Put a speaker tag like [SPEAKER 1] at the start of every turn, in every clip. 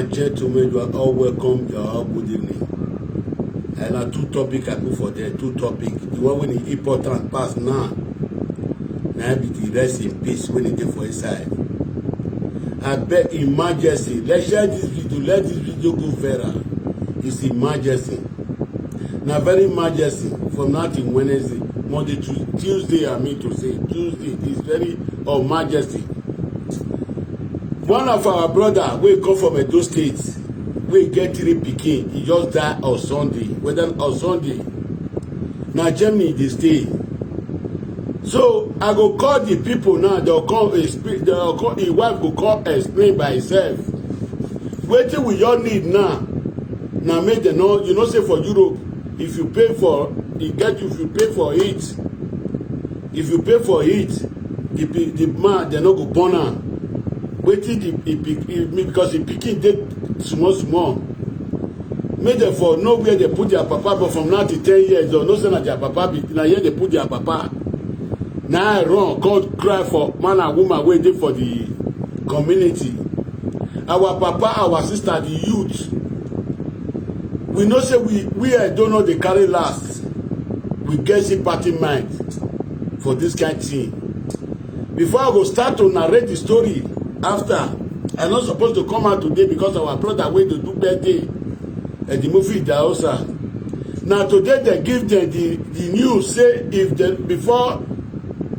[SPEAKER 1] and gentlemen, you are all welcome. You are all good evening. And I two topics I put for there. Two topics. The one when the important pass now. Now be the rest in peace when it dey for inside. I beg emergency. Let's share this video. Let this video go viral. It's emergency. Now very emergency from now till Wednesday, Monday to Tuesday. I mean to say Tuesday is very emergency. One of our brother wey come from Edo State, wey get 3 pikin, he just die on Sunday. Whether on Sunday, na Germany dey stay. So I go call the people now. They'll come explain. They'll call his wife go come explain by herself. Wetin we all need now. Now make them know. You know, say for Europe, if you pay for if you pay for it, the man they no go born am. Wetin because the pikin dey small. Make them for know where they put their papa, but from now to 10 years, or no say na their papa be na here they put their papa. Now I run, God cry for man and woman waiting for the community. Our papa, our sister, the youth. We know say we don't know they carry last. We get sympathy mind for this kind of thing. Before I go start to narrate the story, after I'm not supposed to come out today because our brother went to do birthday at the movie Daosa. Now today they give them the news say if they before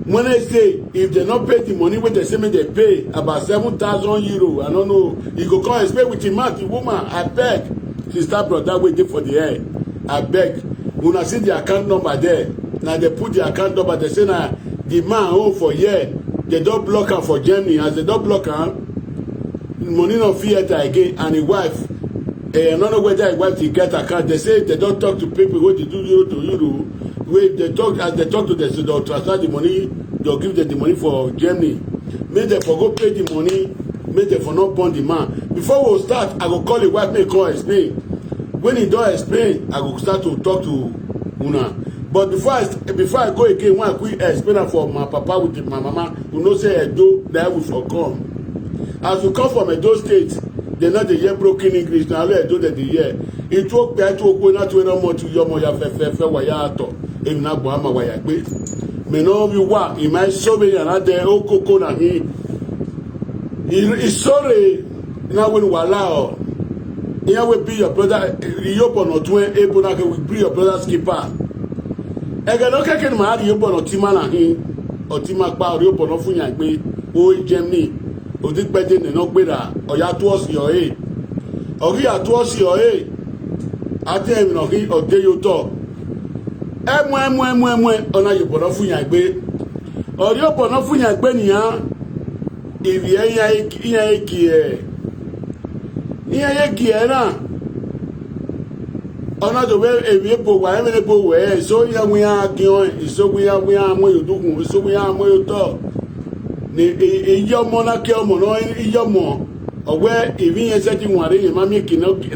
[SPEAKER 1] Wednesday, if they not pay the money when they say me they pay about 7,000 euro, I don't know. You go come and speak with him, the woman. I beg, sister brother waiting for the air. I beg. When I see the account number there, now they put the account number. They say now the man home for year. They don't block her for Germany. As they don't block her, money no theater again, and the wife. I don't know whether the wife will get account. They say they don't talk to people who they do euro to euro. Wait, they talk as they talk to them, so they'll transfer the money. They'll give them the money for Germany. Make them for go pay the money. Make them for not burn the man. Before we start, I go call the wife. Make come explain. When he don't explain, I go start to talk to Una. But before I go again, when I quick explain for my papa with my mama, who know say Edo, that will for come. As you come from Edo State, they know the year broken English. Now Edo that the year. It took better to go not to no more to your more fe waya to. Even na bo ama waya gbe. Me no you wa, e mai so be yana de okoko na hi. He sorry na when wala o. Here will be your brother. You open or 20 able na will be your brother's keeper. Ege no keke ma ri open or tima na hi. O tima pa ri open no fun yan gbe. O Germany. O dik pe de no gbe da. O ya towards your aid. Ori ya towards your aid. Ate mi no hi o de yo to. Emwe ona yo bono fun yan gbe. Ori o bono fun yan gbe niyan. Ibi iya eki na. Ona do we ebi bo wa emene bo we so ya wi agion so wi amu yodugun so wi amu yoto. Ni iyomo na ke omo no iyomo. Owe ibi yen se ti ware yen ma mi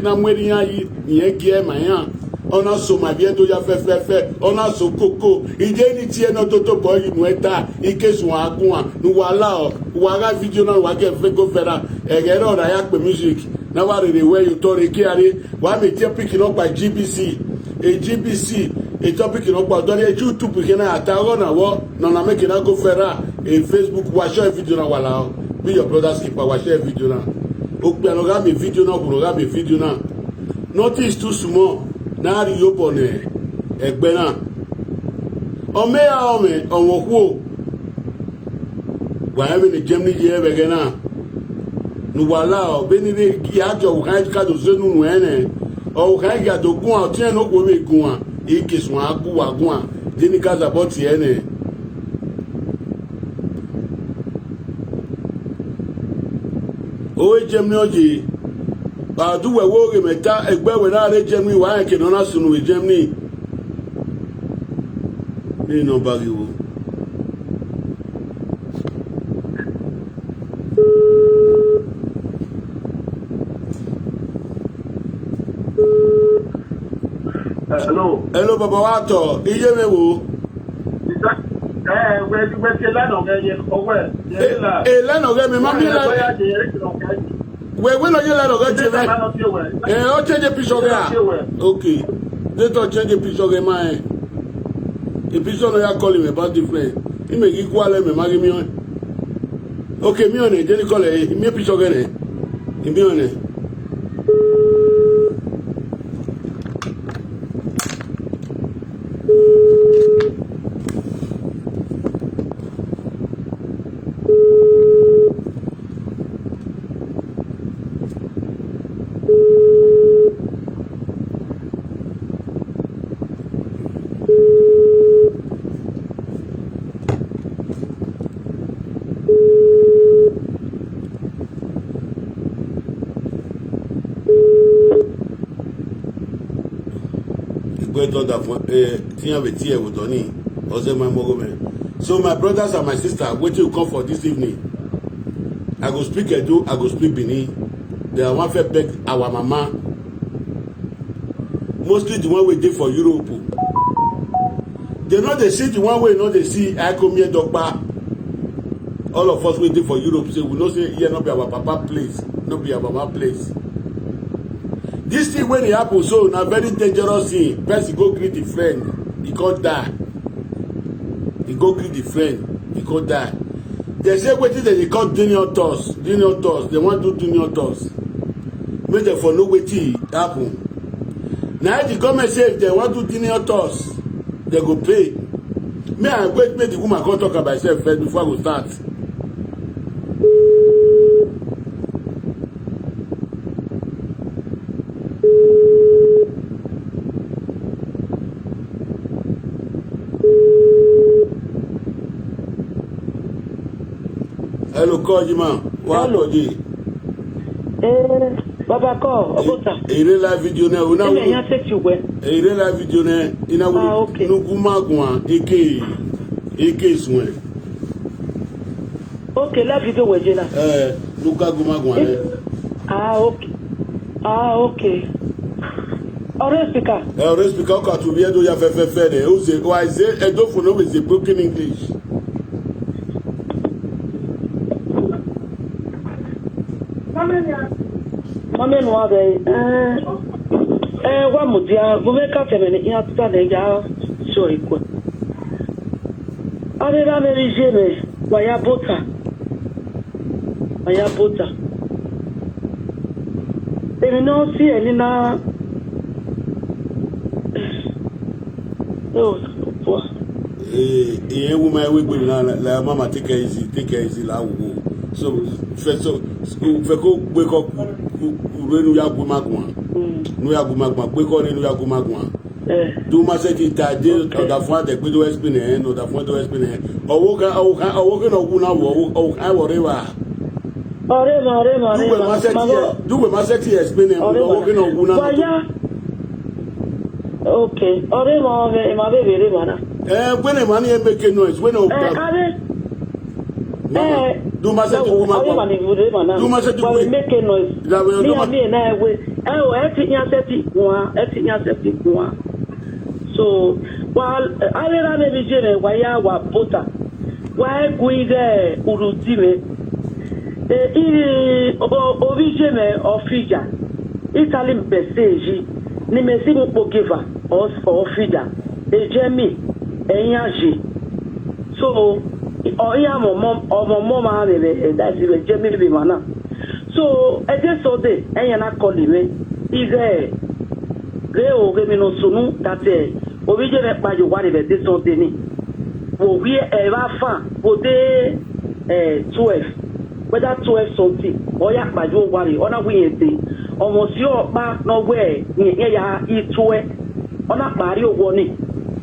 [SPEAKER 1] na mweri yan yi yen ki e ma yan. Ona so ma bi to ya fe ona so koko ije ni ti e no to boy nu eta ikesun agun nu wala o wa ga video na wa ke fe go fera ege ro na ya pe music na wa re where you to re kiare wa me tie pick up by GBC a topic no pa do re YouTube ke na ata ro na wo na make na go fera Facebook wa share video na wala be your brothers keeper wa share video na o pe no ga me video na go ga me video na notice too small na ri yo bone egbe na o me ya o me onwo ku wa emi ni Germany ye bege na nu wala o be ni ya jo kan ka do zenu nu ene o kan ga do gun o tin no ko me gun a ikesun agu wa gun a de ni kaza bot ene o Germany oji ba du we wo ge meta egbe we na re Germany wa ke no na sunu we Germany ni no bagi wo hello baba wa to iye me wo
[SPEAKER 2] we ke lana ge ye owe ye la
[SPEAKER 1] lana ge me mami la When are you let go to I'll change the picture there. Okay. Let us change the picture of my. The picture no ya call him about different. He make equal me marry me on. Okay, me on it. Then call it. Me picture again. Me on it. So my brothers and my sister, wait till you come for this evening. I go speak Edo, I go speak Bini. They are one fair beg our mama. Mostly the one we did for Europe. They know they see the one way, not they see I come here Dokpa. All of us waiting for Europe say we not say here not be our papa place, not be our mama place. This thing when it happen so na very dangerous thing. Person go greet the friend, he can't die. He go greet the friend, he can't die. They say wetin they call Dinion toss. They want to do Dinion toss. Make them for no wetin happen. Now the government say if they want to do Dinion toss, they go pay. Me I wait make the woman come talk about herself first before I go start. Hello, Kojima. What are you?
[SPEAKER 2] Baba Ko, Obota.
[SPEAKER 1] Live video na una.
[SPEAKER 2] Live
[SPEAKER 1] video na ina nugumagwa eke sunwe.
[SPEAKER 2] Okay, live video weje na.
[SPEAKER 1] Nugumagwa.
[SPEAKER 2] Okay. Okay. Ore speaker.
[SPEAKER 1] Ore speaker ka to be do ya fe de. O say why say Edo for no with the broken English.
[SPEAKER 2] Mame no ave wa mudia go me ka teme ni atuta de ja so iko are la me jeme wa ya bota emi no si eni na
[SPEAKER 1] woman we go la mama take easy la wo. So feko gbeko renu ya gumagwa nu ya gumagwa gbeko renu ya gumagwa do ma se ti tade oda fun de gbe do explain no da fun do explain owo kan no wu na wo o I worry wa
[SPEAKER 2] ore ma
[SPEAKER 1] do we ma se ti explain owo kan no wu na
[SPEAKER 2] okay ore ma be re ma na
[SPEAKER 1] when a man e make noise when o do my set to make
[SPEAKER 2] noise. So while I ran a vision why I was butter. Why we there Urutime? Origin of figure. Italy message. Nimesimu Pogiva or figure. A Jemmy, a Yaji. So oya mama that's the Jamie be mana. So I just saw the na call me ige o ge mi no sunu that obi je me pa jo wa de this on ni wo we e ba fa wo de 12 whether 12 something oya pa jo wa re ona we ete omo si opa no we ye ya itwe ona pari owo ni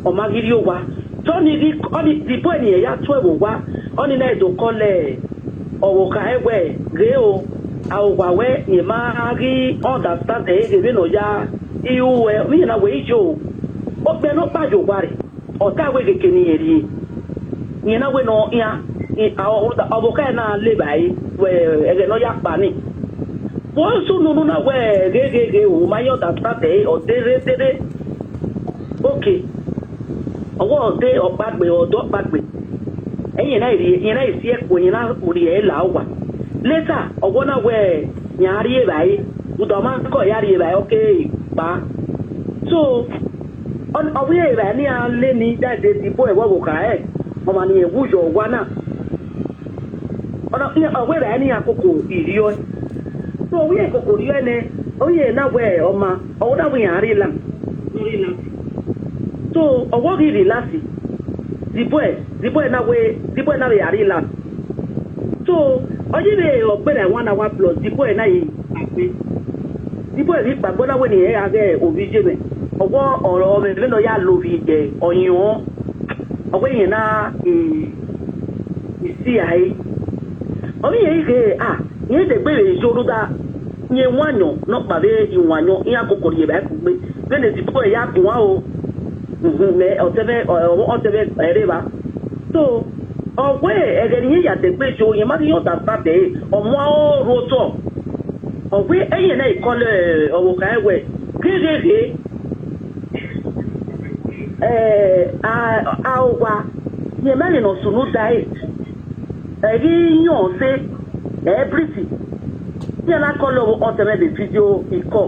[SPEAKER 2] o magiri owa Tony the boy ni ya 12 wa oni na do kole owo ka ewe geo awwa we ni ma ri understand e no ya iwe mi na we jo o pe no pa jo wa re o ta we ke ni eri ni na we no ya owo ka na le bai we e no ya pa ni wọ́n sún nínú náà wẹ́ gẹ́gẹ́gẹ́ o máa yọ̀ dàtàtẹ̀ ọ̀dẹ́rẹ́dẹ́rẹ́ òkè ọwọ́ ọ̀dẹ́ ọ̀pàgbẹ̀ ọ̀dọ́ ọ̀pàgbẹ̀ ẹ̀yìn náà ìsí ẹ̀kọ́ yẹn náà rí ẹ̀ là wà létà ọwọ́ náà wẹ́ nyari bai udoma ko yari bai okay ba so on owe bai ni ale ni that the boy wo ka o ma ni ewu yo wa na ona ni owe bai ni akoko iriyo so we akoko iriyo ne oye na we o ma o da we yari lam so owo gi relax the boy na we yari lam so oji be ogbere 1 hour plus the boy na yi agbe the boy ri gbagbo na we ni e age obije be owo oro me le no ya lo bi je oyin o owo yin na isi ai omi ye ke yin de gbere joruda nye wanyo no pa be iwanyo in akoko ye ba ku gbe le the boy ya kun wa o me otebe ereba so ọ̀wé ẹ̀rẹ̀ ní ìyàtẹ̀ pé ṣe oyin má ní yóò dàgbà tẹ̀ ọmọ rotọ̀ ọ̀wé ẹ̀yìn náà ìkọlẹ̀ ọ̀wọ̀ká ẹ̀wẹ̀ gẹ́gẹ́ àwọ̀wà yẹ mẹ́rin náà sùnú dáì ẹ̀rí yàn ṣe ẹ̀ẹ́bìrìtì tí ẹ̀ná kọlẹ̀ ọ̀tẹ̀mẹ̀lẹ̀ fídíò ìkọ̀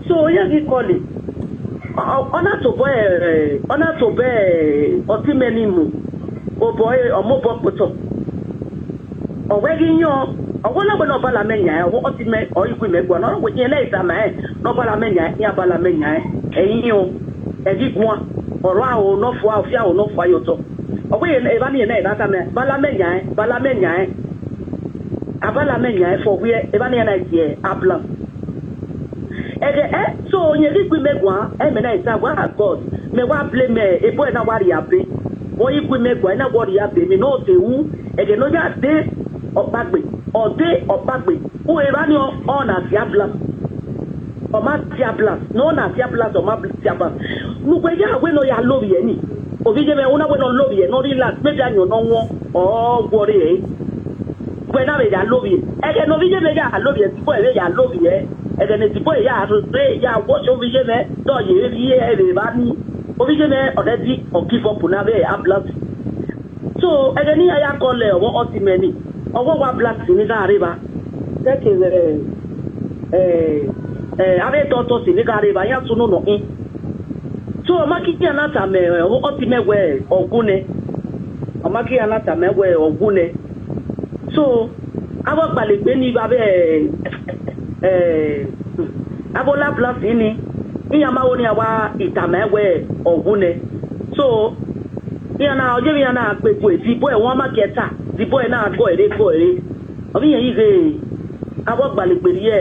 [SPEAKER 2] so yẹ́ kí kọlẹ̀ ọ̀nà tó bẹ́ẹ̀ ọtí mẹ́ni mú o boy omo bo poto owegi yan owo na gbono bala menya owo oti me o iku me gbo na wo yin le isa ma no bala menya ya bala menya eyin o egigun oro awo no fo afi awo no fo ayoto owo yin e ba ni na ida ta me bala menya abala menya fo we e ba ni na je abla so yin ri me gbo me na isa wa god me wa blame me e boy na wari abe wọ́n yí pé mẹ́gbọ̀n ẹ̀nà wọ́ọ̀rì abèmí náà ti wú ẹ̀gẹ̀ ló yà dé ọ̀pàgbè ó èrà ní ọ̀nà àti ablas ọ̀mà ti ablas ní ọ̀nà àti ablas ọ̀mà ti ablas nùgbọ́ ẹ̀yà àwẹ̀ náà yà lórí ẹ̀ nì òbí jẹ́ mẹ́wọ́n náà wẹ̀ náà lórí ẹ̀ náà rí láti méjì àyàn náà wọ́n ọ̀ọ́gbọ̀rì ẹ̀ gbẹ̀ náà yà lórí ẹ̀ ẹ̀gẹ̀ náà òbí jẹ́ mẹ́ yà lórí ẹ̀ tìbọ̀ ẹ̀ yà lórí ẹ̀ ẹ̀gẹ̀ ní tìbọ̀ ẹ̀ yà wọ́ṣọ́ òbí jẹ́ mẹ́ náà yẹ rí ẹ̀ bá ní obijeme already or give up na be a black so egeni aya kole owo otimeni owo wa black ni ga riba take ave toto si ni ga riba ya tunu no in so makiki anata me owo otimewe ogune amaki anata mewe ogune so abo gbalegbe ni ba be abola black ni iyama woni awa itamewe ogune so iyana ojebi yana pepo ti boy won marketa the boy na go ere obi yen ige abo gbalegberi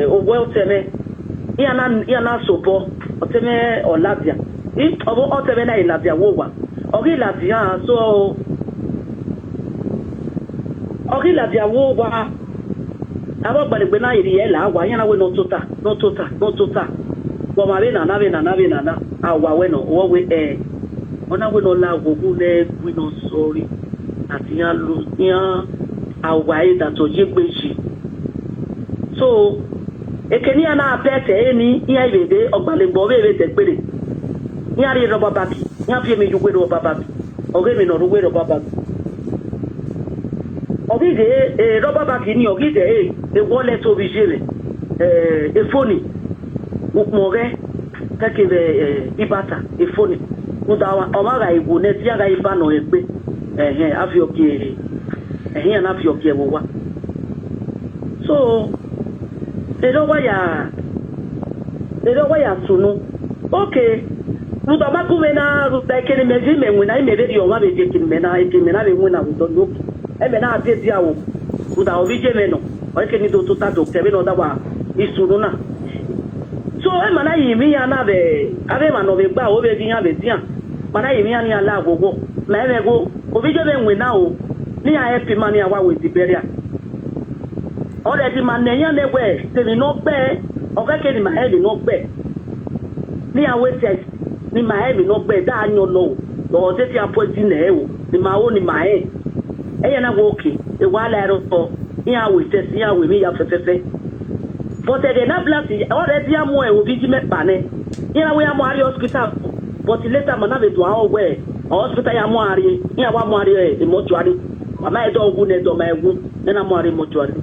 [SPEAKER 2] owo oteme iyana sopo oteme olabia obo oteme na ilabia wowa ogi labia so ogi labia wowa abo gbalegbe na iri ela awa yana we no tota bo ma be na awa we no wo we ona we no la gogu le we no sorry ati yan lu yan awa e da to je gbeji so ekeni ana apete eni yan ibede ogbalegbo be te pere yan ri roba baki yan fi mi ju gbe roba baki oge mi no ru gbe roba baki ogide roba baki ni ogide wallet obijere phone ukmoge takebe ibata phone udawa omaga igu ne ti aga iba no egbe afioke na afioke wowa so ero waya sunu okay udaba kumena rutakene meji menwe na imebe di owa be je kinmena ekimena be nwe na udono ebe na ate ti awo uda obije meno oke ni do tota doctor be no da wa isuruna so e mana yimi ya na be abe ma no be gba o be diyan be diyan mana yimi ya ni ala agogo na ebe go obije be nwe na o ni ya epi ma ni awa we tiberia o de ti ma neyan lewe te ni no gbe o ke ni ma head no gbe ni awe test ni ma head no gbe da anyo lo lo te ti apoji na e o ni ma o ni ma e eye na go okay e wa la ro to ya we test ya we mi ya fefefe but again na black already am we obi ji me pa ne ya we am ari hospital but later man na be do an we hospital ya mo ari ya wa mo ari e mortuary mama e do ogun ne do ma egun na mo ari mortuary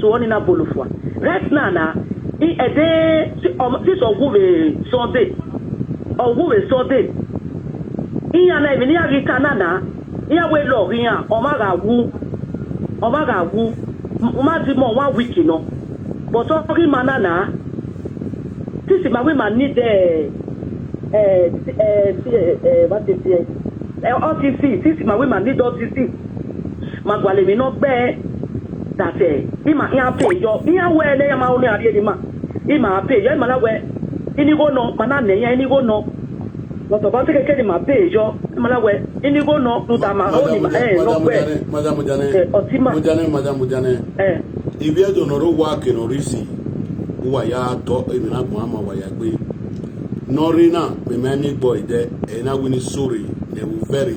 [SPEAKER 2] so one na bolofua right now na I ede this oguwe Sunday iya na even ya gita na iya we love ya o ma ga wu ma di mo 1 week no but ori mana na this ma we man need what is it OTC this ma we man need OTC ma gwale mi no gbe that ima ya pay yo iya we le ya ma oni ari ni ma ima pay yo ima na we ini go no mana ne ya ini go no but about take ma pay yo ima na we ini go no do ta ma oni ma no we
[SPEAKER 1] madam Mujane if you don't know work in orisi wa ya to emi na gbo ama wa ya gbe norina me many boy there e na wini sorry ne wo very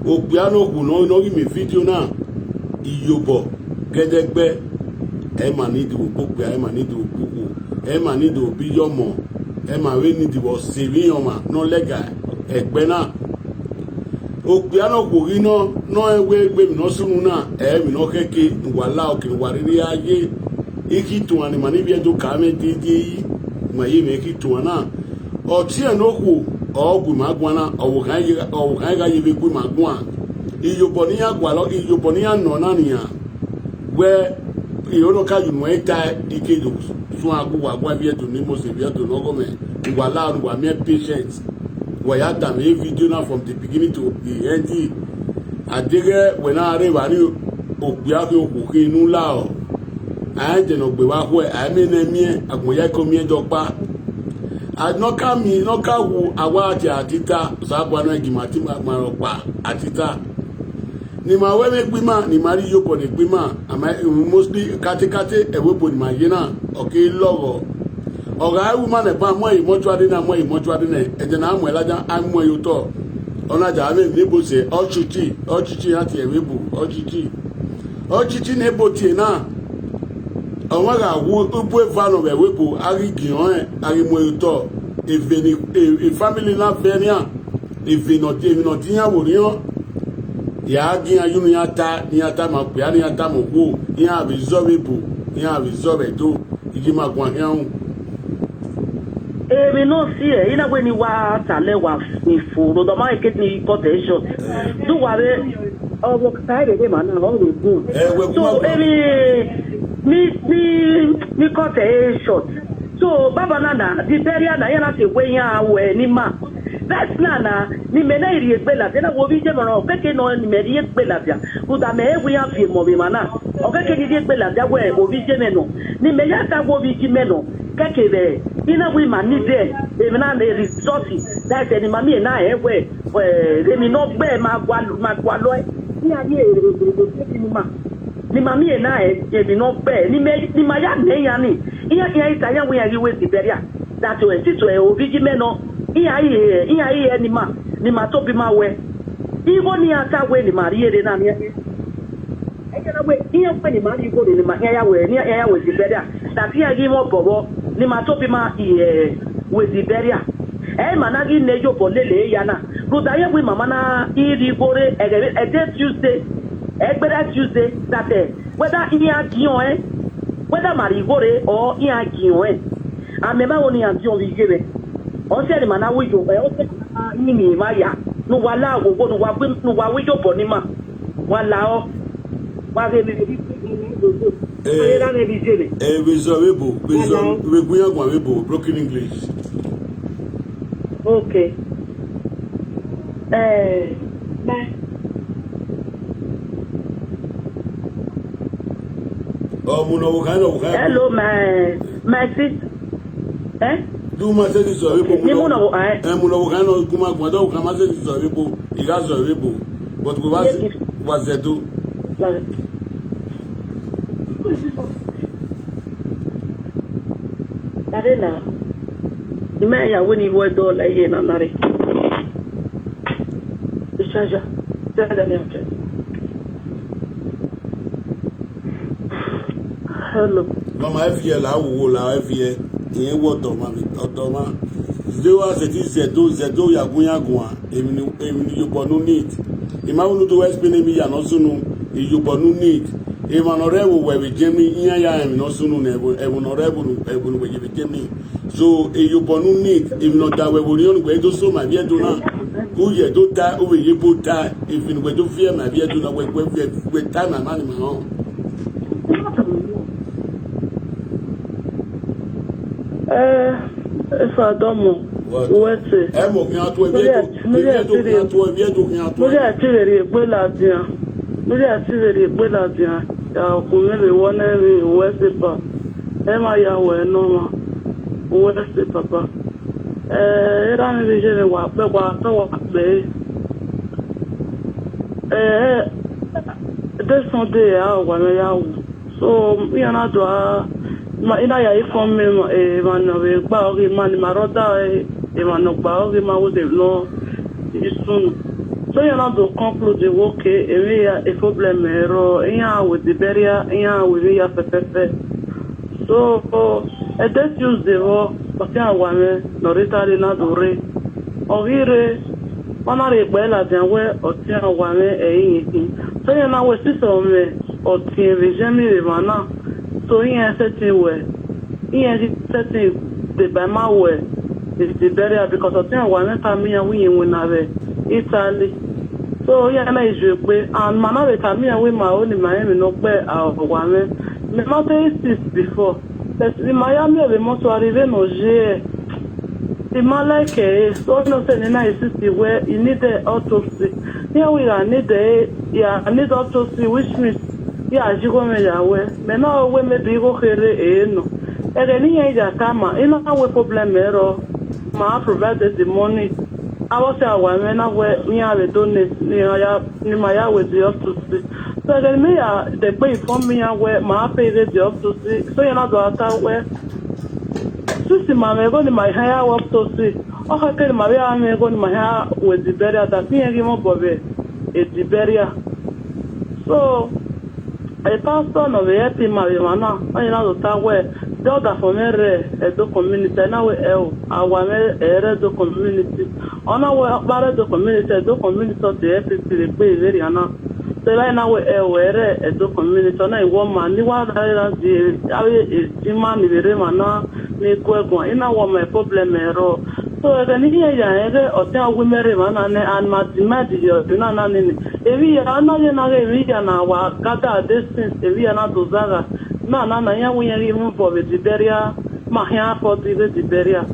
[SPEAKER 1] opiano ku no give me video na iyobo gedegbe e ma need wo pope e ma need wo puku e ma need wo bi yomo e ma we need wo sevi yoma no legal egbe na opiano ku ri no ewe egbe mi no sunu na e mi no keke wala o kin wariri aye iki to ani mani bi ejo ka me didi ma yi me ki to na o ti e no ku ogun magwa na owo kan ga yi be ku magwa iyobo ni agwa lo iyobo ni ano na ni ya where you know can you know ike do so agwa bi edo ni mo se bi edo no go me wala ru wa me patient wa ya ta me video na from the beginning to the end adire when I arrive ari ogbe afi okuke inu la o a je no gbe wa ho e mi na mi agunye ko mi ejo pa no ka wu awa ati atita so agwa na gimati ma ro pa atita ni ma we me gbima ni mari yobo ni gbima ama mostly kate ewebo ni ma yina okay logo oga wu ma na ba mo imojuade na eje na amu elaja amu yuto onaja ame ni bo se ochichi ati ewebo ochichi na eboti na àwọn ga wu upo evano be webo ari gion ari mo yuto eveni e family na venia evino tinya worion ya gi ayunu ya ta ma pe ani ya ta mo wo ya absorbe do igi ma gwan hen
[SPEAKER 2] we no see ina we ni wa tale wa ni furo do ma ke ni potential do wa re o wo kai de ma na o ru gun so mi cut a short so baba nana the burial na yana se we yan we ni ma that's nana ni me na iri egbe la na wo bi je mo ro keke no ni me ri egbe la bia u da me we yan fi mo bi mana o keke ni egbe la bia we o bi je me no ni me ya ta wo bi ji me no keke be ina we ma ni there e na le resources that's any mami na we re mi no gbe ma gwa lo ni aye e ni ma ni mami na e no be ni ma ya ne ya ni iya ita ya we ya we ti beria that we ti to e obi ji me no iya ni ma to bi ma we ibo ni ata we ni mari ere na ni e kana we iya pe ni mari go ni ma ya we ti beria that ya gi mo bobo ni ma to bi ma we ti beria e ma na gi ne yo bo lele ya na ru da ye we mama na iri gore e Tuesday Tuesday that whether iya gion whether marigore or iya gion ameba woni antion bi gebe o se ni mana wijo o se ni ma ya no wala wo no wa wijo bo ni ma wala o wa be bi era ne bi jele we guya gwa webo broken English okay bye. Hello, my sister. Do my sister so people. Ni mo na wo ai. Mo na wo kan no kuma gwa do kan ma sister so people. I ga so people. But we was there do. Arena. Ni me ya woni wo do la ye na nare. Chaja. Chaja ni acha. Hello. Mama FL la wo la FL yen wo to ma ze wa se ti se do ya gun emi ni yo bonu need ima wonu do explain mi ya no sunu yo bonu need
[SPEAKER 1] honorable we Germany iya ya em no sunu na honorable we Germany so you bonu need if not that we will go do so my vie do na who ye do ta o we bo ta if we do fear my vie do na we time my man my own
[SPEAKER 2] if I don't know what say
[SPEAKER 1] e mo kan to vie do
[SPEAKER 2] ya kumele wone wese pa ema ya we no ma wese papa era ni vijere wa pe kwa to wa pe de son de ya wa me ya so mi na do ma ina ya ifon me ma no we gba ori ma ni ma roda ma no gba ori ma wo de no isun. So you know to conclude the work area a problem here with the barrier here with the FFF. So I just use the word but I want no retard na dore. Ovire ona re bela den we oti awa me eyin. So you know we see some oti vejemi re mana. So here setting we. Here setting the by my way is the barrier because oti awa me family we win na Italy. So yeah, na issue and mama we come here with my own in Miami no pe awame. Me not this before. But in Miami we must arrive no je. The man like so no say na is where you need the autopsy. Here we are need the need autopsy which means you go me yawe. Me no we me bi go kere no. E ni ya kama ina we problem ero. Ma provide the money. I was a woman where we are donate near my with the up to see. So then me they pay for me where my pay the up to see. So you're not out where Susie Mamma go to my hair up to see. Oh, I tell my way go to my hair with the barrier that me and him up of it. It's the barrier. So a pastor of the happy Mariana, I know that where the other from the community now our the community. On our part the community, the community of the FPP pay very enough. So right now we are the community. On a woman, you want the man is the man, make work in our my problem. So I can hear or tell women and mathematics, you know, if we are not in a region, our gather distance, if we are not to Zaga. No, we are even for the barrier, my hair for the barrier.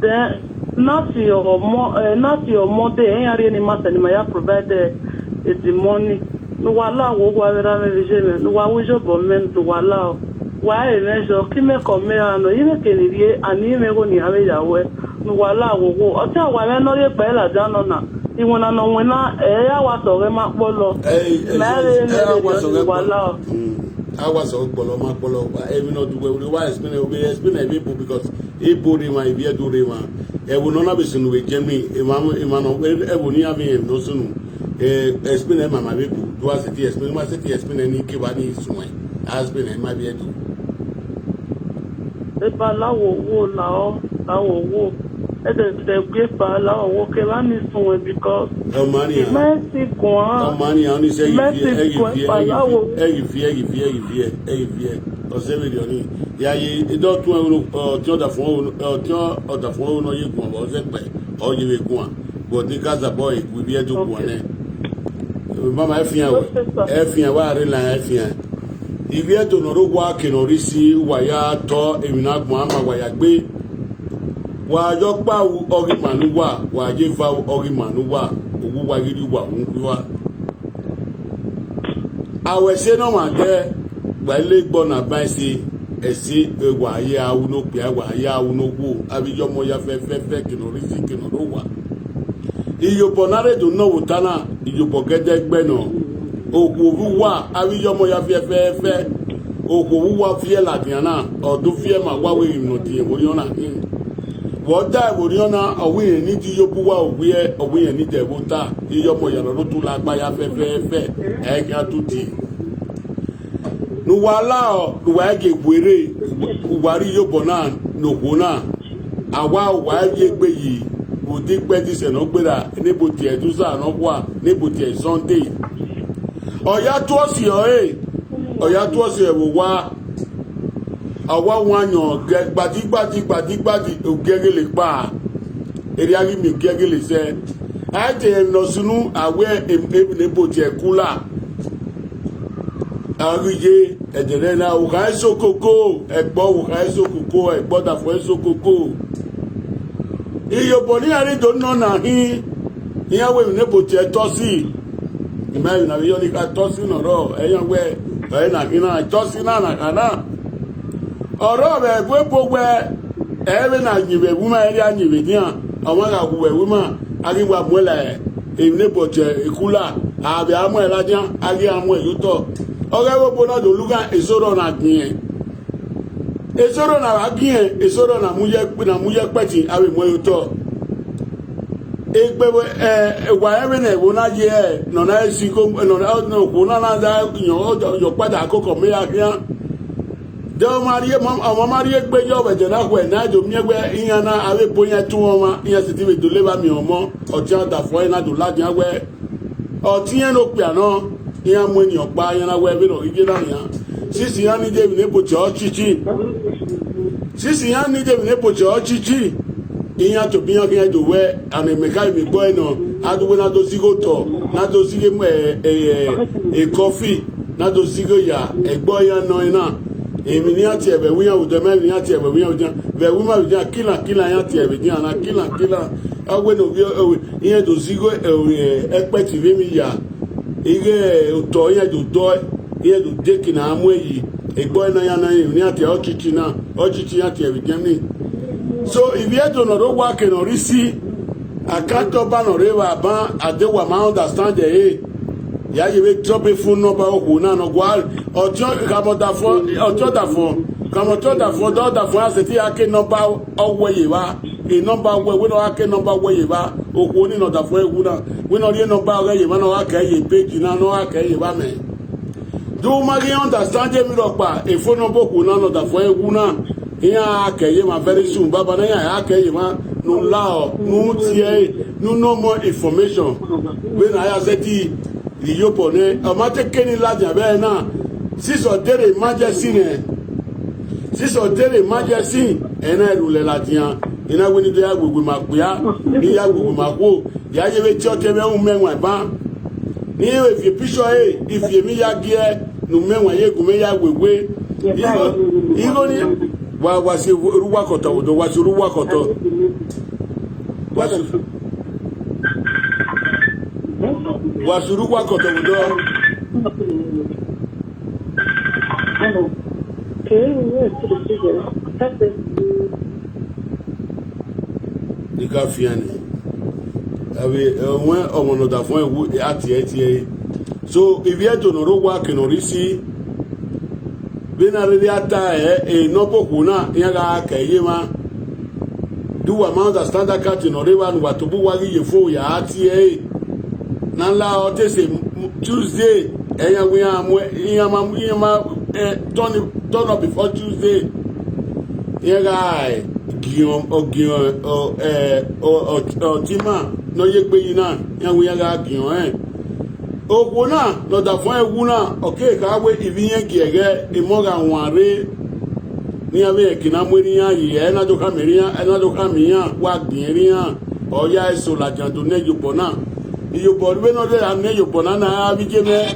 [SPEAKER 2] Then not your mother, any master, my provide the money. No, allow what I have no, I wish your woman to allow. Why measure, Kimmy come and even can and even when you have it away. No, allow what I tell why I'm not a bella down on that. You want to know when I was a remark bolo.
[SPEAKER 1] I was a bolo, my bolo, every not do well. Explain people because he put in my beer to Rima. I will not be seen with Jemmy, Imano, ever near me, no soon. Explain my people. Do I say explain my city, explain any Kibani swing. Has been in my beard.
[SPEAKER 2] The Balawo now, our walk. The great Balawo walk around this one because Mexico,
[SPEAKER 1] money only say or 7 only. Yeah, you don't the phone, no, you go or you will go on. But the Gaza boy will be able to go on. Mama, if you are if you don't know what can or receive, why are taught in Nagmama, why I be. Why your bow Orimanua, why you vow Orimanua, who why you are. I will say no one there, by Lake Bonabansi, a sea, why ya will no pia, why ya will no go, have your moya fek and receive no one. If you ponare to know Tana, you forget that Beno. O Kuwa, have your moya fe, O Kuwa fear Latiana, or do fear my way in Noti, Woriona. What that Woriona, or we need you Pua, we need the water, your moya to like by a fe, egg to tea. No allow the waggy were, Wari yo bonan, no bona. A wow, waggy bayi, who dig betis and opera, Nebutia, Dusa, no wa, Nebutia, Sunday. Oh, ya toss your oya to se wo wa awa wanyo gbadi ogegele pa eri ari mi gegele se aje no sunu awe nebo je kula ariye ejere na o ka so koko egbo o ka so koko egbo da fo so koko iyo boni ari do no na hi iyawe nebo je to si imagine na yo ni ka to si no ro eyan we e na kina to si na kana ọ̀rọ̀ rẹ̀ gbogbo ẹ̀rẹ́ náà yìnbẹ̀ wúmọ̀ ẹ̀rẹ́ àyìnbẹ̀ ní àwọn àwùwẹ̀ wúmọ̀ àríwá mọ́lẹ̀ ìnébọ̀tẹ̀ ìkúlà ààbẹ̀ àmọ́ ẹ̀lájá àrí àmọ́ ìlútọ̀ ọ̀rẹ́ gbogbo náà tó lúgà èsòrò náà gbìyàn èsòrò náà wá gbìyàn èsòrò náà múyẹ́ pẹ̀tì àrí mọ́ ìlútọ̀ ẹ̀wà ẹ̀rẹ́ náà ìwọ náà yẹ ẹ̀ nọ̀nà ẹ̀sìn kó náà Deo Maria Maria gbejo beje na hwe na do miegbe iyan na awe boyan tu won iyan si ti we do leba mi omo oti an da fo ina do ladi an we oti yan lo pe ana iyan mo eniyan pa iyan na we be no ije na yan sisi yan ni de mi ne poche ochichi sisi yan ni de mi ne poche ochichi iyan to biyan kiyan do we an emeka mi gbo eno aduwe na do sigo to na do sige coffee na do sigo ya egbo yan no ina èmi ní àti ẹ̀bẹ̀ wíyàn òjò mẹ́rin ní àti ẹ̀bẹ̀ wíyàn òjò bẹ̀ wíyàn òjò kílà yẹn àti ẹ̀bẹ̀ ní àná kílà ọgbẹ́ ní òbí ìyẹn tó sígó ẹ̀pẹ́ tìrí mi yà ìyẹn òtọ̀ ìyẹn tó dọ́ ìyẹn tó dékì náà mú èyí ìgbọ́ iná yẹn náà ní àti ọ̀chìchì àti ẹ̀bẹ̀ jẹ́mi. So ìbí ètò náà ló wá kẹ̀nà rí sí àkàtọ̀ bá nà rí wà bá àdéhùn àmà understand ẹ̀ ya ye drop phone number o na no gwa ojo da fo do aseti ake number owe ye wa e number we no ake number we ye wa o ni no da fo ewu na we no re number we ye ma no ake ye page na no ake ye wa me do ma ge understand me ro pa e phone number o na no da fo ewu na iya ake ye ma very soon baba na ya ake ye ma no la no tie no more information we na ya seti Iyopo ne amate keni laja be na siso dere majesty ena rule ladian ina wini de agbegbe makuya ni agbegbe mako ya je be ti o tebe un menwa ba ni if you picture if you mi ya gie no menwa ye gume ya gbegbe iro ni wa se ruwa koto do wa se ruwa koto wasuru kwa koto wudo dika fiani awe won omono da fun ewu ati so if you to no ro wa kenori si bena re ata no boku na yan ga kaye ma do amount of standard cat no re wa nu wa to bu wa ye fo ya ati na la o te se Tuesday eyan we am turn up before Tuesday here guy gion tima no ye gbe yin na yan we ga gion owo na no da fun ewu na okay ka we iviyen gege imoga wanre ni ave kina mweri yan yi na do kamerian wa gbinrian oya eso la jando ne yopo na Iyopo we no dey am Iyopo na abije me.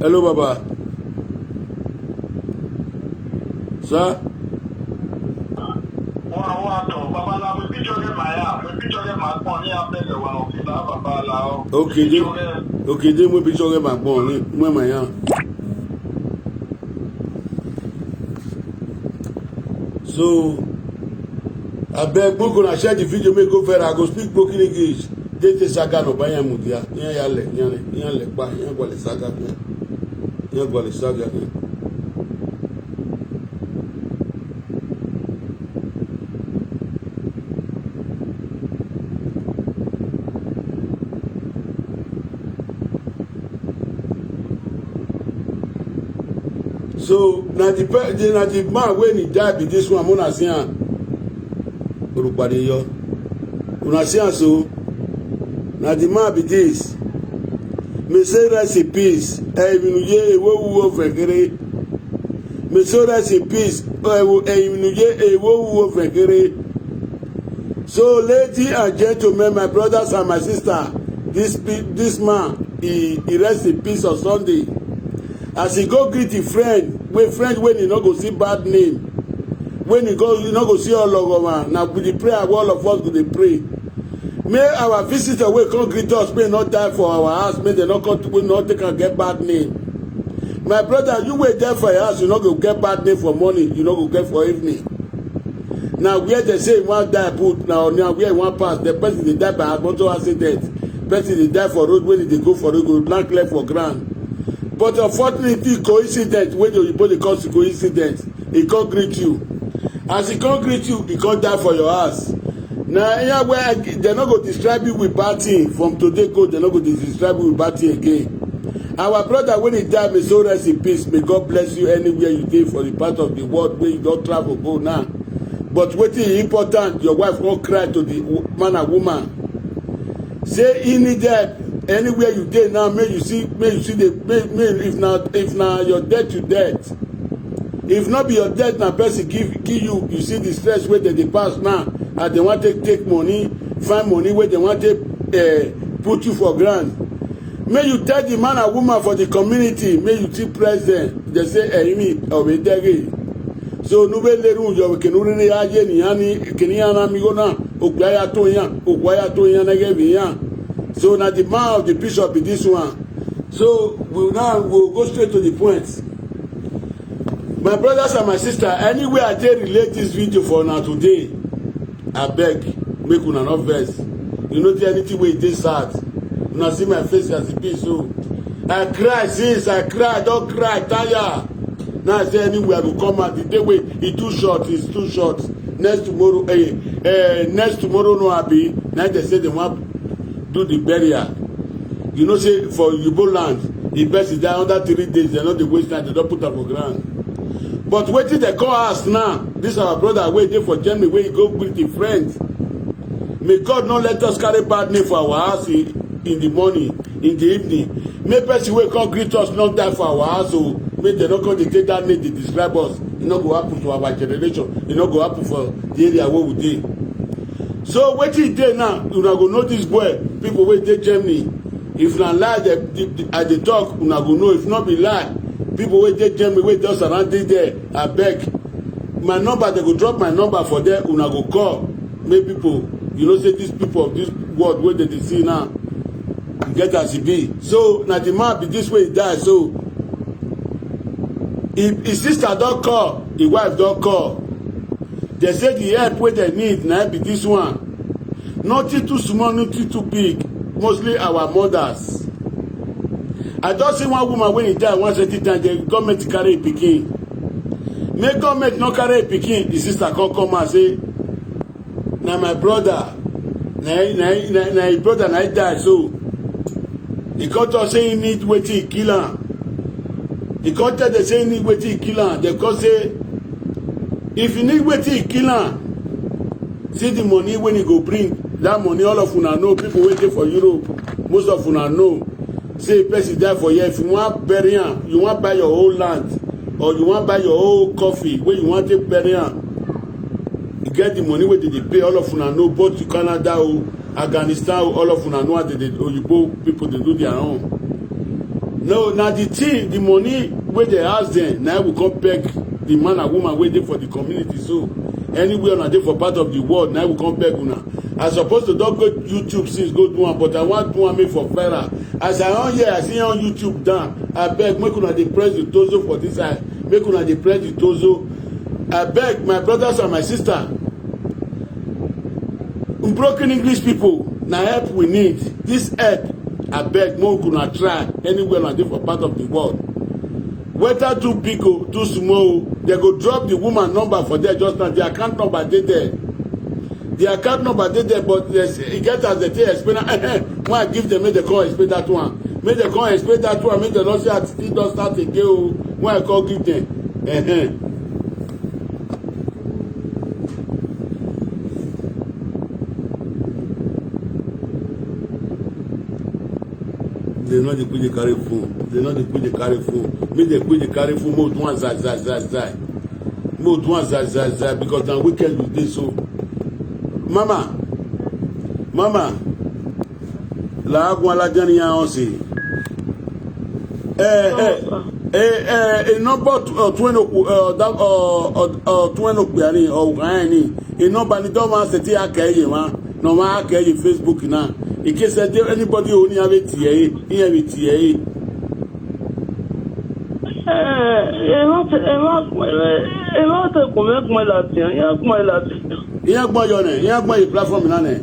[SPEAKER 1] Hello baba. Sir. Wa to baba la we picture ma pon ni abele wa o fi la baba la o. Okay je mo picture ma pon ni mo ma yan. So I beg Boko na share the video make go viral. I go speak broken English. Dete saga no banya mudia. Yan le pa yan go le saga. Yan go le saga. So na the man when he died be this one mona sian. Urupade yo una see so na the man be this May say rest in peace. Eminuye ewo vekere. May say rest in peace. Eminuye ewo vekere. So, ladies and gentlemen, my brothers and my sister, this man, he rest in peace on Sunday. As he go greet a friend when he not go see bad name, when he not go see all of man. Now with the prayer, all of us go dey pray. May our visitor wey come greet us may not die for our house, may they not come to not take and get bad name. My brother, you wait there for your house, you not go get bad name for morning, you not go get for evening. Now where they say one die put now where one pass, the person they die by motor accident, person they die for road when they go for road go blank left for ground. But unfortunately, coincidence when you put the cause coincidence, he can't greet you. As he can't greet you, he can't die for your house. Now here where they're not going to describe you with bad thing from today go, they're not going to describe you with bad thing again. Our brother, when he died, may so rest in peace. May God bless you anywhere you go for the part of the world where you don't travel go now. But what is important, your wife won't cry to the man and woman. Say in the dead, anywhere you dey now, may you see the if now your death you death. If not be your death now, person give you see the stress where they pass now, and they want to take money, find money where they want to put you for ground. May you tell the man and woman for the community, may you see present. They say Amy Obedege. So nube leru yo kenuri aje ni yani keniana migona okwaya to yan na. So now the man of the bishop is this one. So we'll go straight to the point. My brothers and my sister, anywhere I dare relate this video for now today, I beg, make una not vex. You know anything way this sad. Una see my face as it be so. I cry since I cry, don't cry, tire. Now I say anywhere I go come out the day way it's too short. Next tomorrow no happy. Now they say they want do the burial. You know, say for Igbo land, the best is there under 3 days, they're not the waste time, they don't put up for ground. But waiting they call us now. This our brother waiting for Germany where he go with the friends. May God not let us carry bad name for our house in the morning, in the evening. May person will come greet us not die for our house, so may they not come to take that name to describe us. It not go happen to our generation. It not go happen for the area where we dey. So wetin dey now, una go know this boy, people wey dey Germany. If na lie at the talk, una go know. If not be lie, people wey dey Germany wey just around there, abeg, my number, they go drop my number for there, una go call. Make people, you know, say these people of this world wey they see now, get as e be. So na the man be this way he die. So his sister don call, his wife don call. They say the help wey they need na be this one. Nothing too small, nothing too big. Mostly our mothers. I don see one woman when he die one certain time, the government carry a pikin. Make government not carry a pikin, the sister come and say, na my brother, na his brother na he die. So he come talk say he need wetin he kill am. He come tell they say he need wetin he kill am. They come say, if you need wetin he kill am, see the money when he go bring. That money all of una know, people waiting for Europe, most of una know. Say person die for here. If you want bury am, you want buy your whole land, or you want buy your whole coffee where you want to bury am, you get the money where they pay. All of una know, both to Canada or Afghanistan, all of una know how they Oyibo people they do their own. No, now the thing, the money where they ask them, now we come beg the man and woman waiting for the community. So anywhere on a day for part of the world, now we come beg una. I supposed to don't go YouTube since go do one, but I want to do one make for Farah. As I on here, I see on YouTube down. I beg, make una dey press the tozo for this side. Make una dey press the tozo. I beg my brothers and my sister. Broken English people, na help we need. This help, I beg, make una try anywhere on different part of the world. Whether too big or too small, they go drop the woman number for there just now. The account number dey there. The account number dey there, but it get as they take explain. When I give them, make they come explain that one. Make they come explain that one. Make they not say it don't start again. When I call give them. They know the put the carry phone. They know the put the carry phone. Me they put the carry phone. Mo do one zai. Mo do one zai because now weekend do this so. Mama. La agwa la jani ya onsi. Number 20 gbiani o gani. Number ni do ma se ti akaye wa. No ma akaye Facebook na. In case anybody only have it here, platform na ne.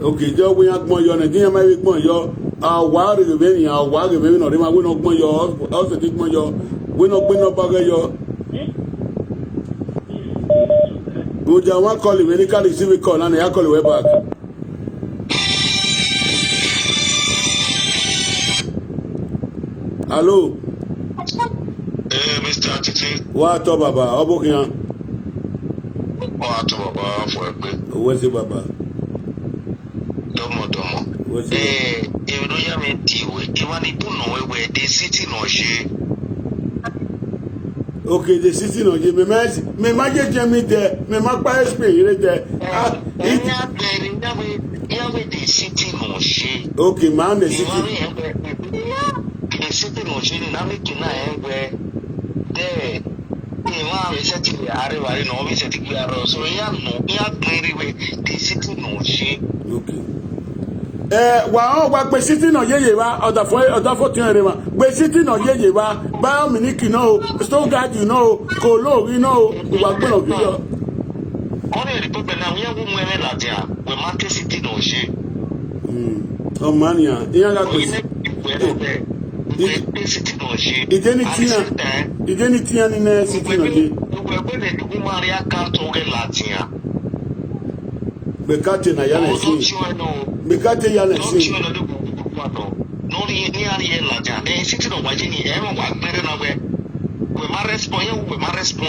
[SPEAKER 1] Okay, jo we agbon yo ne, din ma we gbon yo, awa re be ni, no re ma we no gbon yo, o se ti gbon yo, we no gbon no ba yo. Uja one call him, any call receive a call, and I call you back. Hello.
[SPEAKER 3] Mr. Titi.
[SPEAKER 1] What up, Baba? How about you?
[SPEAKER 3] What up, Baba? For a bit.
[SPEAKER 1] Where's it, Baba?
[SPEAKER 3] Domo.
[SPEAKER 1] Where's it?
[SPEAKER 3] If you don't have a deal, even if you know where they sitting or she.
[SPEAKER 1] Okay, the city no je me ma je me there me ma pa experience there
[SPEAKER 3] the city no she.
[SPEAKER 1] Okay, man, the city
[SPEAKER 3] no she na me kina engwe there ni ma we set we are no we set we are so ya no ya clear we the city no she.
[SPEAKER 1] Okay. Wa pe city no yeye wa oda for tin re ma pe city no yeye wa ba mi ni kino Stuttgart you know Kolo you know wa gbe no yo
[SPEAKER 3] on the people na we wo mu eme la dia we market city no she
[SPEAKER 1] o mania iya ga pe
[SPEAKER 3] city no she
[SPEAKER 1] ideni tia ni na city no je
[SPEAKER 3] we go le du maria account o ge la tia
[SPEAKER 1] be kate na ya na si be kate ya na si
[SPEAKER 3] no ni ari la ja e city no waje ni e mo wa gbere na we ma respond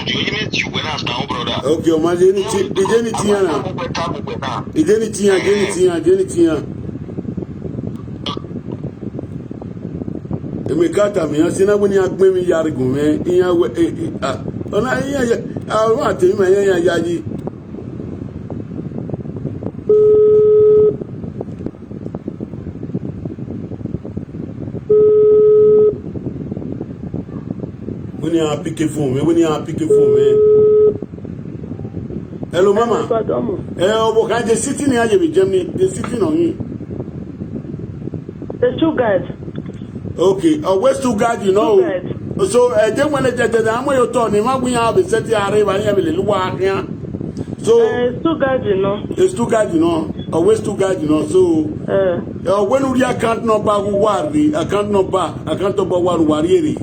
[SPEAKER 3] you me you when after our brother.
[SPEAKER 1] Okay, o ma ideni tia na ideni tia emi kata mi yan sina woni agbe mi yari gun me iyan we ona iyan àwọn atemi ma yan yaji. When you are picking phone, Hello, Mama. Okay, the city near you, Germany. The city on you.
[SPEAKER 2] The two guys.
[SPEAKER 1] Okay, where's two guys? You know. So, then when I'm going to turn him up, we have a set arrive and have a little walk here. So,
[SPEAKER 2] it's two guys, you know.
[SPEAKER 1] It's two guys, you know. Where's two guys, you know. So, when we account number, account number, worry.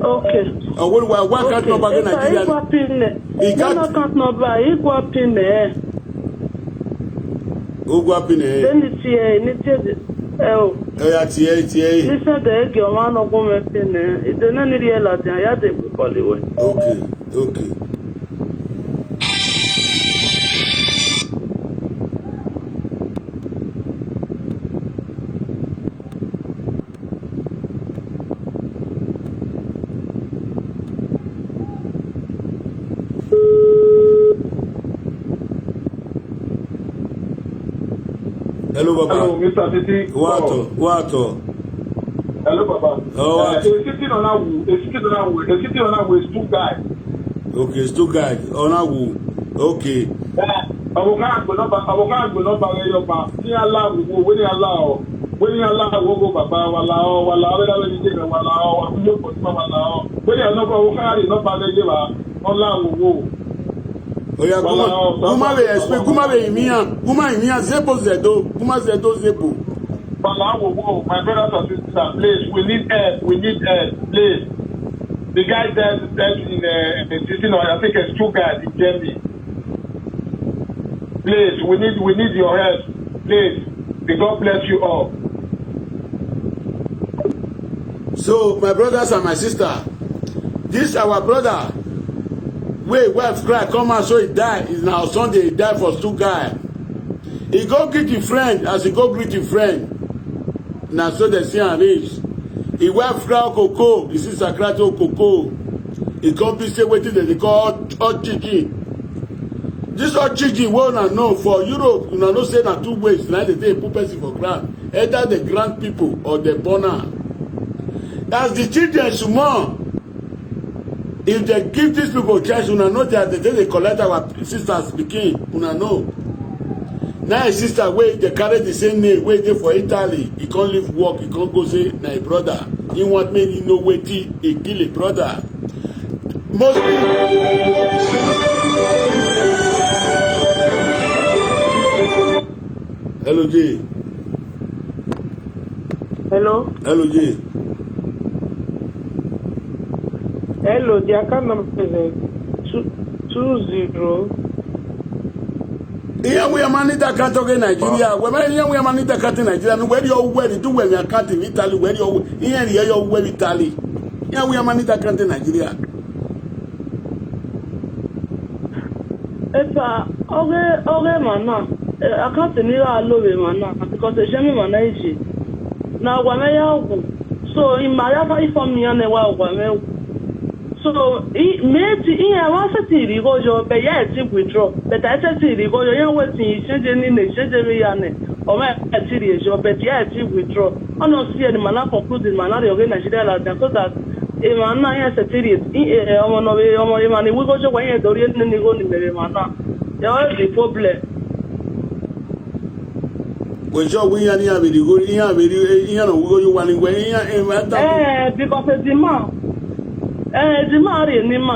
[SPEAKER 2] Okay.
[SPEAKER 1] What account number in Nigeria?
[SPEAKER 2] Account number, equal pin. Then it's here, Listen, the egg, your man of woman pin. It's an area Latin. I had to call you.
[SPEAKER 1] Okay. Hello, Baba.
[SPEAKER 4] Hello, Mr. Titi.
[SPEAKER 1] What?
[SPEAKER 4] Hello, Baba.
[SPEAKER 1] Oh, what?
[SPEAKER 4] The city on our is two guys.
[SPEAKER 1] Okay, it's two guys. On our okay.
[SPEAKER 4] Avocat will not buy your back. When you allow, go, Baba, when you are not buy
[SPEAKER 1] Oya kuma be imia zebo zedo
[SPEAKER 4] my brothers and sisters, please, we need help, please. The guy that in I think it's two guys in Germany. Please, we need your help, please. May God bless you all.
[SPEAKER 1] So my brothers and my sister, this our brother. Wait, wife cry, come out, so he died. It's now Sunday, he died for two guys. He go greet him friend. As he go greet him friend, now so they see and reach. He wear flower cocoa. He see Sacrato cocoa. He come be say wetin they call hot chicken. This hot chicken wey una know for Europe, una know say na two ways na dey take put person for ground. Either the grand people or the borner. As the children small, if they give these people chance, una know that they collect our sisters pikin, una know. Now a sister wey dey carry the same name wey dey for Italy, he can't leave work, he can't go say na a brother. He want make he know wetin he kill a brother. Mostly. Hello J.
[SPEAKER 2] Hello.
[SPEAKER 1] Hello J.
[SPEAKER 2] Hello, the account number is 20.
[SPEAKER 1] Here we are managing the account in Nigeria. Here we are managing the account in Nigeria. Where you where you do when we account in Italy? Where you here you where Italy? Here we are managing the account in Nigeria.
[SPEAKER 2] It's okay, man. Account in Nigeria alone, man. Because the German man is now when I so in my life for me and so maybe I want to see the go job, but yeah, it's withdraw. But I said see the go job, waiting, changing in the changing or my serious job, but yeah, it's withdraw. I don't see any man concluding man of Nigeria like that, so that a man has a serious. I'm on a man, we go to when you're doing the go in the man. There are the problem.
[SPEAKER 1] When you we are near with the good, you know, we go you one way,
[SPEAKER 2] because it's the man. The man is Nima,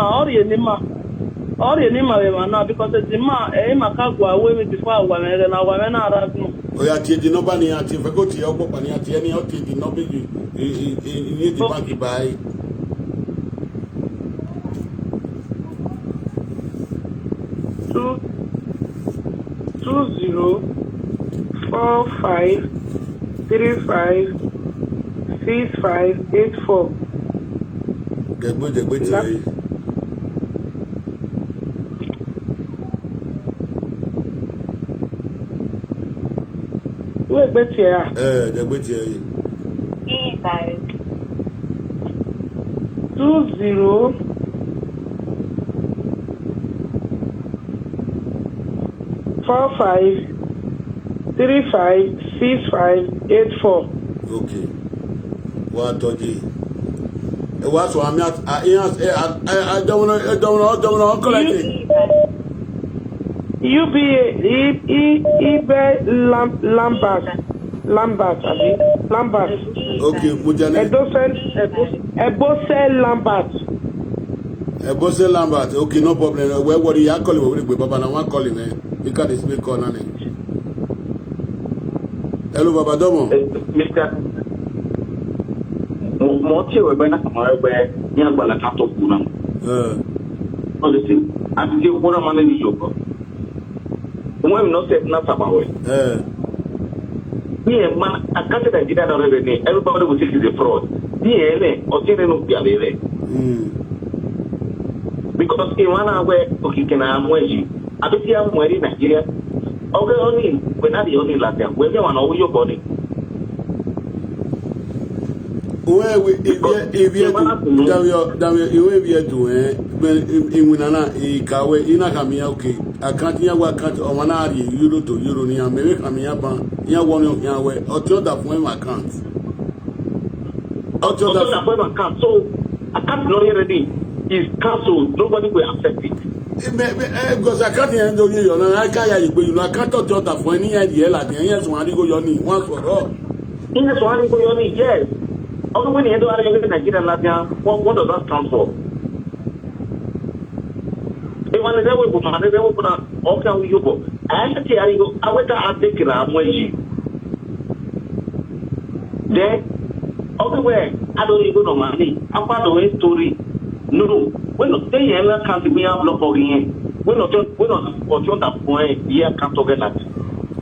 [SPEAKER 2] or Nima, because the man, Macagua, away before I went and I went out of no. We are taking nobody at if I go to your company at any of the nobody in the bank by 2045356584.
[SPEAKER 1] The good
[SPEAKER 2] Wait, but yeah.
[SPEAKER 1] The good
[SPEAKER 2] 2045356584.
[SPEAKER 1] Okay. What today? What's what I'm not? I don't know. Collect it.
[SPEAKER 2] Lambert.
[SPEAKER 1] Okay, Mujane.
[SPEAKER 2] Ebose
[SPEAKER 1] Lambert. Okay, no problem. Where what you are calling? We Baba na one calling me. Because this make call na. Hello, Baba Domo.
[SPEAKER 5] Mr. Mochi we bena kamara we ni agbala ka to kuna. Honestly, I'm still one man in Yoko. When not set not about it. Yeah, man, I can't say that already. Everybody will say it's a fraud. Yeah, or say no be alele. Because in one way, okay, can I am weji. I bet you am wearing Nigeria. Okay, only when I the only like them. When you want over your body.
[SPEAKER 1] Where we if you do in Winana, Kawe, Inakamia, okay. I can't hear what can't or one hour euro to euro near America, near one of Yahweh, or two that when I can't. So I can't know already. It's cancelled. Nobody will accept it. Because I can't handle you, and I can't, but you know, I can't talk that for any idea like the years one go your knee once for all.
[SPEAKER 5] In this one go your knee, yes. Also, when you do Nigeria, what does that stand for? If one is able to put on all can we go? I actually I went to take it out then, everywhere, I don't even know money. I'm part of a story. No, we're not saying I can't be a block for here. We're not that point here can't together.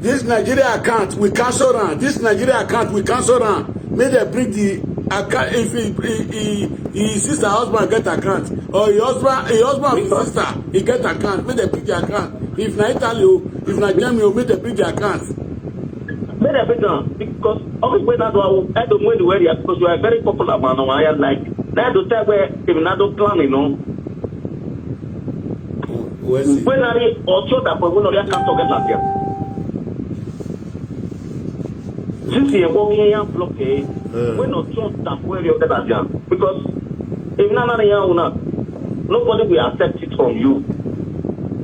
[SPEAKER 1] This Nigeria account, we cancel around. This Nigeria account, we cancel around. May they bring the account if his sister husband get account or his husband sister he get account. May they bring the account. If na Italy, if na Germany, make them bring their accounts.
[SPEAKER 5] Make them bring them because obviously that's why I don't know where they are because you are a very popular man. I like that to tell where if not do plan, you know. When are they also that for one of their can't get like that? Since you are walking here, blockade, when not just that where you get like that because if none of the nobody will accept it from you.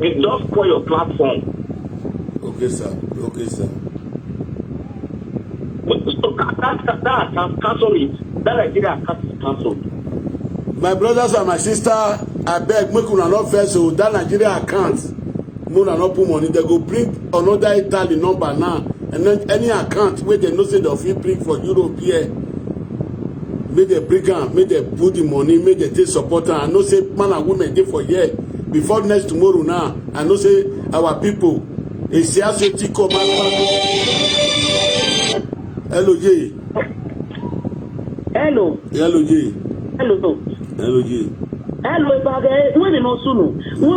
[SPEAKER 5] You just for your platform.
[SPEAKER 1] Okay, sir. Okay, sir.
[SPEAKER 5] So that can cancel it. That Nigeria can cancel.
[SPEAKER 1] My brothers and my sister, I beg, make una not first so that Nigeria account, una not put money. They go bring another Italy number now, and then any account where they know say they fit bring for Europe here. Make they bring am, make they put the money, make they take support am. I know say man and women dey for here. Before next tomorrow now, I know say our people, Esiaseti come out. Hello, Jay.
[SPEAKER 2] Hello.
[SPEAKER 1] Hello, Jay.
[SPEAKER 2] Hello.
[SPEAKER 1] Hello, Jay.
[SPEAKER 2] Hello, Ibage. When no sunu. We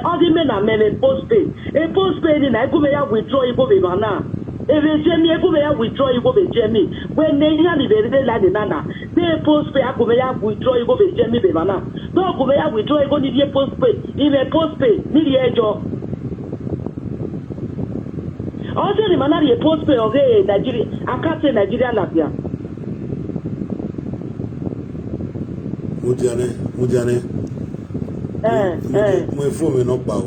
[SPEAKER 2] all the men are men postpay. A postpay ni na go me ya withdraw ibo be mana. Ebe Jemi go me ya withdraw ibo be Jemi. When ne ya ni be la de nana. They postpay go me ya withdraw ibo be Jemi be mana. No go me ya withdraw ibo ni die postpay. Ile postpay ni die ejo. Also the mana die postpay of Nigeria. I can't say Nigeria lapia.
[SPEAKER 1] Mudiane. Mo phone me no pa o.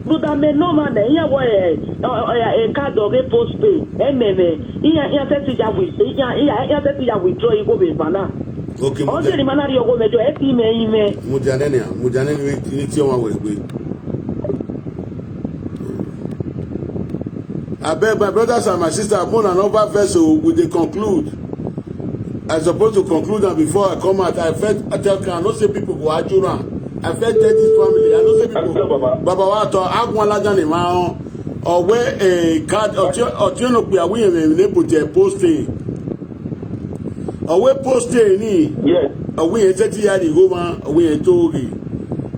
[SPEAKER 2] Buda me no man ya wo e card of postpay. Ememe. Ya tete ya withdraw you go be bana.
[SPEAKER 1] Okay.
[SPEAKER 2] Also the man you go mejo e ti me ime.
[SPEAKER 1] Mudiane ni ti o wa we gbe. I beg my brothers and my sisters upon another vessel we dey conclude. I supposed to conclude that before I come out. I know say people go ajura. I felt that this family. I know say people. Baba wa to agwalaja ni ma or where a card or no be away me put a posting. Or where posting ni.
[SPEAKER 5] Yes.
[SPEAKER 1] Away 30 years ago man. Away togi.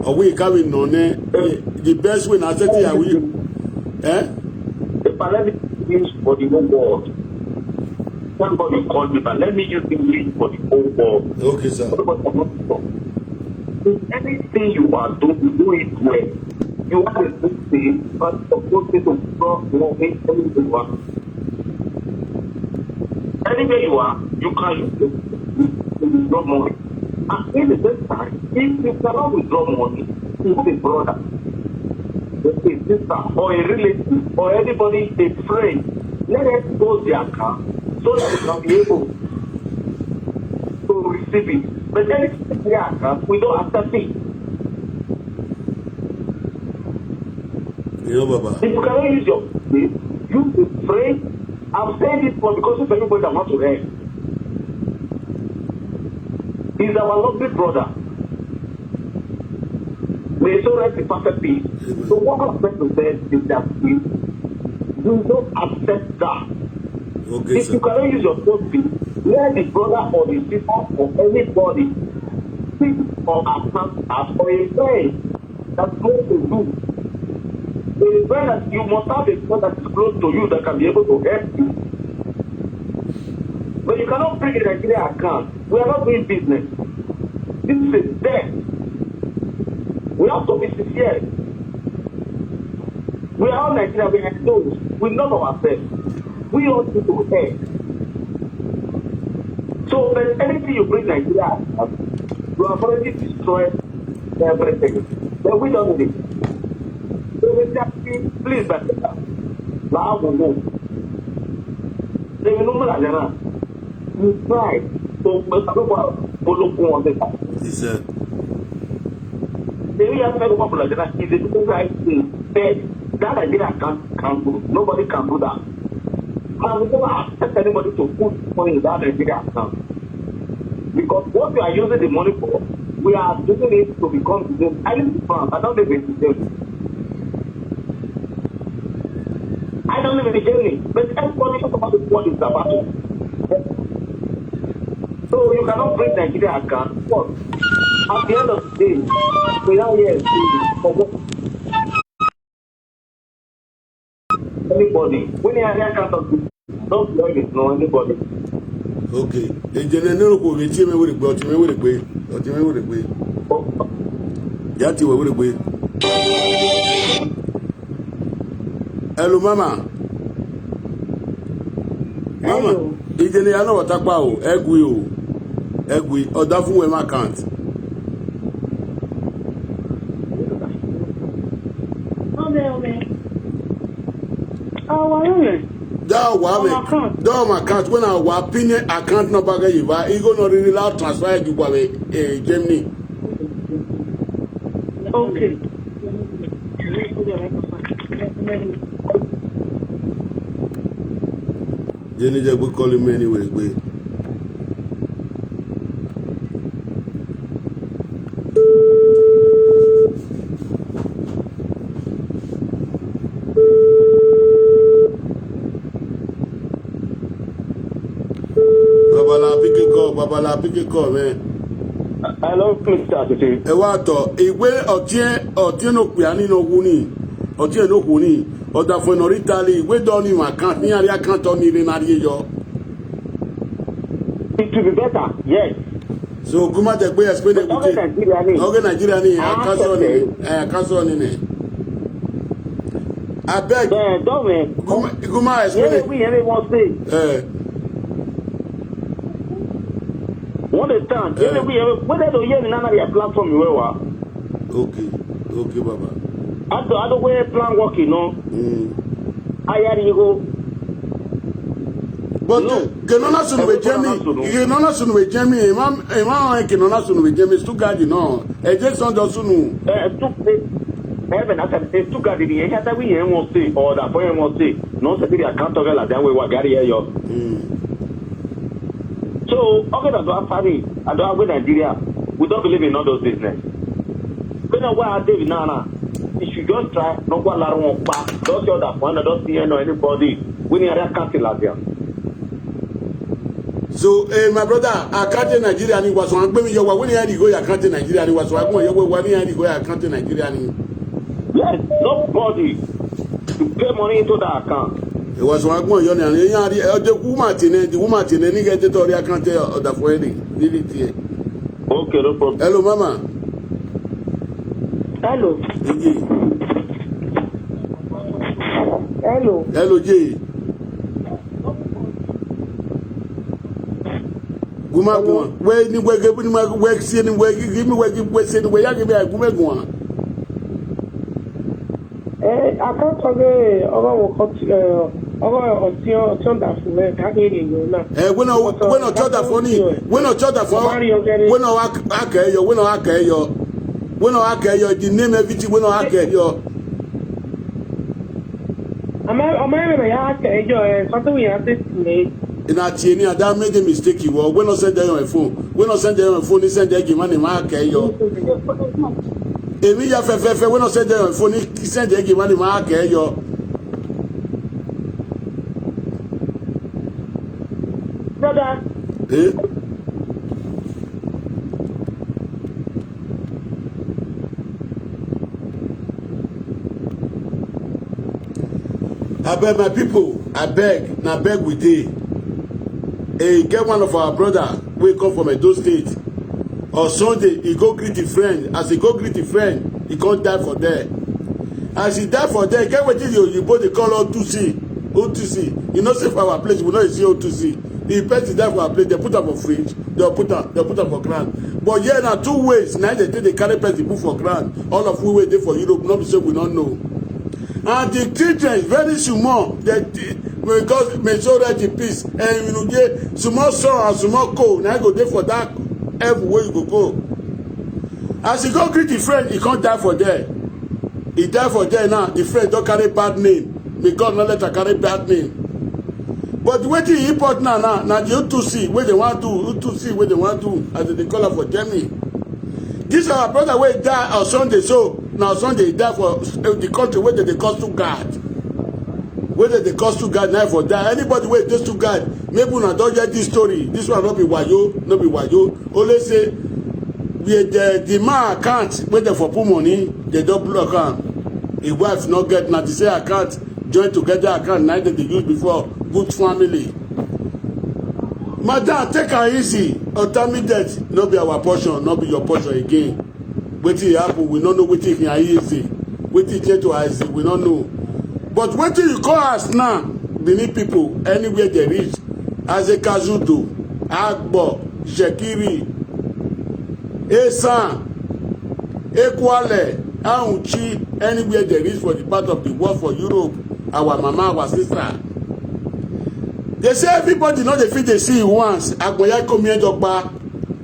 [SPEAKER 1] Away carry no ne. The best way na 30 years. Eh?
[SPEAKER 5] The pandemic is for the whole world. Somebody called me, but let me use English for the whole world.
[SPEAKER 1] Okay, sir.
[SPEAKER 5] Anything you are doing, do it well. You have a good thing, but supposed to draw more anywhere you are. Anywhere you are, you can use it to withdraw money. And in the same time, if you cannot withdraw money, you have a brother, a sister, or a relative, or anybody, a friend, let us close their account. So that we can be able to receive it. But then we don't accept it.
[SPEAKER 1] You know, Baba.
[SPEAKER 5] If you cannot use your faith, use the phrase. I'm saying this for because of everybody that wants to hear. He's our lovely brother. May so rest in perfect peace. So what I'm trying to say is that we do not accept that.
[SPEAKER 1] Okay,
[SPEAKER 5] if you cannot use your phone bill, let the brother or the sister or anybody speak or account as for a friend that's close to you. A friend that you must have a friend that is close to you that can be able to help you. But you cannot bring a Nigeria account. We are not doing business. This is a debt. We have to be sincere. We are all Nigeria, we are those. We know ourselves. We ought to do it. So when anything you bring Nigeria, you have already destroyed everything. Then we don't need it. So we just please back it up. Now we move. Then you know what I you try to follow on this.
[SPEAKER 1] He said.
[SPEAKER 5] Then we have to go is the right thing. That Nigeria can't do. Nobody can do that. And we never accept anybody to put money in that Nigeria account. Because what we are using the money for, we are using it to become citizens. I live in France. I don't live in Germany. I don't live in Germany. But everybody talks about what is about it. So you cannot bring Nigeria account. What? At the end of the day, we are here to anybody. When you are here, can't talk to don't blame it, no anybody.
[SPEAKER 1] Okay. Ejene no ko we tie me wo de gbe, oti me wo de gbe, oti me wo de gbe. Ya ti wo de gbe. Hello mama. Mama, ejene ya no wata pa o, egui o. Egui, oda fun we ma account. That my account when I was pinning account number get you buy, you go not really allow transfer you buy Germany.
[SPEAKER 2] Okay.
[SPEAKER 1] Jenny just go call him anyway, wait. Babala pick call man.
[SPEAKER 5] Hello, Mr. Titi.
[SPEAKER 1] E wa to ìwé otie no pe ani no wuni. Otie no wuni. Oda for no Italy, we don in account ni ari account on ni na ri yo.
[SPEAKER 5] It will be better. Yes.
[SPEAKER 1] So Guma de gbe explain it. Okay Nigeria ni cancel ni. I beg.
[SPEAKER 5] Don't me.
[SPEAKER 1] Guma explain it.
[SPEAKER 5] We want say. What is that? Whether to hear another platform you were.
[SPEAKER 1] Okay, Baba.
[SPEAKER 5] I don't wear plan working, no. I had you go.
[SPEAKER 1] But Kenona soon with Jamie. Kenona soon with Jamie. Imam Kenona soon with Jamie. Stuttgart, you know. A Jason Dosunu.
[SPEAKER 5] Heaven, I said, it's too good. He had that we won't say, or that boy won't say. No, I can't talk like that way. What Gary here? So, okay, I don't have family. I don't have Nigeria. We don't believe in all those business. When I want David Nana, you should just try. No one along back. Don't show that one. Don't see anybody. We need a country like that.
[SPEAKER 1] So, my brother, I can't Nigeria. He was one. When you had to go, I can't Nigeria. He was one. You were one year to go, I can't Nigeria.
[SPEAKER 5] Yes, nobody to pay money into that account.
[SPEAKER 1] It was one more young and the woman in get it or I can't tell the wedding.
[SPEAKER 5] Okay, no problem.
[SPEAKER 1] Hello, Mama.
[SPEAKER 2] Hello. Hello.
[SPEAKER 1] Hello, Jay. Guma, where you work, seeing where you give me where you were saying where you give me a Guma.
[SPEAKER 2] I can't forget
[SPEAKER 1] when I tell that funny, when I tell that for when I care you, when I care you, when I care you, the name everything when I care you.
[SPEAKER 2] Something we have to
[SPEAKER 1] in a teeny, that made a mistake. You when I send them on my phone, when I send them on my phone, he send them money, my care you. Emi ya fefefe when I send them on phone, he send them money, my care you.
[SPEAKER 2] Brother.
[SPEAKER 1] I beg my people, I beg we dey. Get one of our brother, we come from Edo State. On Sunday, he go greet a friend. As he go greet a friend, he can't die for there. As he die for there, get what you both they call O2C. You know, say for our place, we know see O2C. The person die for our place, they put up for fridge, they put up for ground. But yeah, now 2 ways. Now they carry person put for ground. All of we wait there for Europe, not say we don't know. And the children very small, because may so that in peace. And you know, get small sorrow and small cold. Now go there for that everywhere you go. As he go greet the friend, he can't die for there. He die for there now. The friend don't carry bad name. May God not let her carry bad name. But what he import now the O2C, where they want to O2C, where they want to, as they call her for Germany. This our brother where he die on Sunday, so now Sunday he die for the country where they call Stuttgart. Whether they call Stuttgart now for die. Anybody where they Stuttgart, maybe una don't get this story. This one not be wayo, not be wayo. Only say the man account wey dem for put money they don block am. His wife no get na the same account join together account na dem dey use before good family. Madam, take am easy. Intermediate no be our portion, no be your portion again. Wetin happen, we no know wetin he easy. Wetin change to easy, we no know. But wetin you call us now, Benin people, anywhere they reach, as a Kazuto, Agbo, Shekiri, Esan, Ekwale, Aunchi, anywhere they reach for the part of the world, for Europe, our mama, our sister. They say everybody know they fit they see once. Agboya come here Jokpa.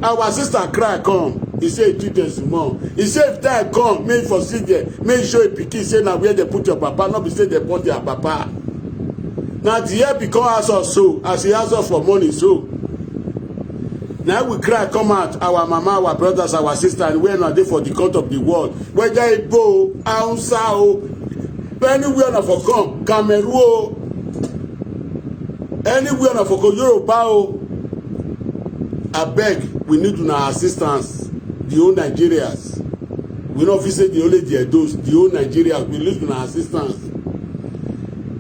[SPEAKER 1] Our sister cry come. He say 2 days more. He say if time come, make for sit there, make sure a pikin say now where they put your papa, not be say they put their papa. Now the year become us also, as he ask us for money so. Now we cry come out, our mama, our brothers, our sister, and we are not there for the court of the world. Whether it go, Hausa, anywhere na for come, Cameroon. Anywhere na for Yoruba, I beg, we need una assistance. The whole Nigerians. We not visit the only those, the whole Nigerians, we need una assistance.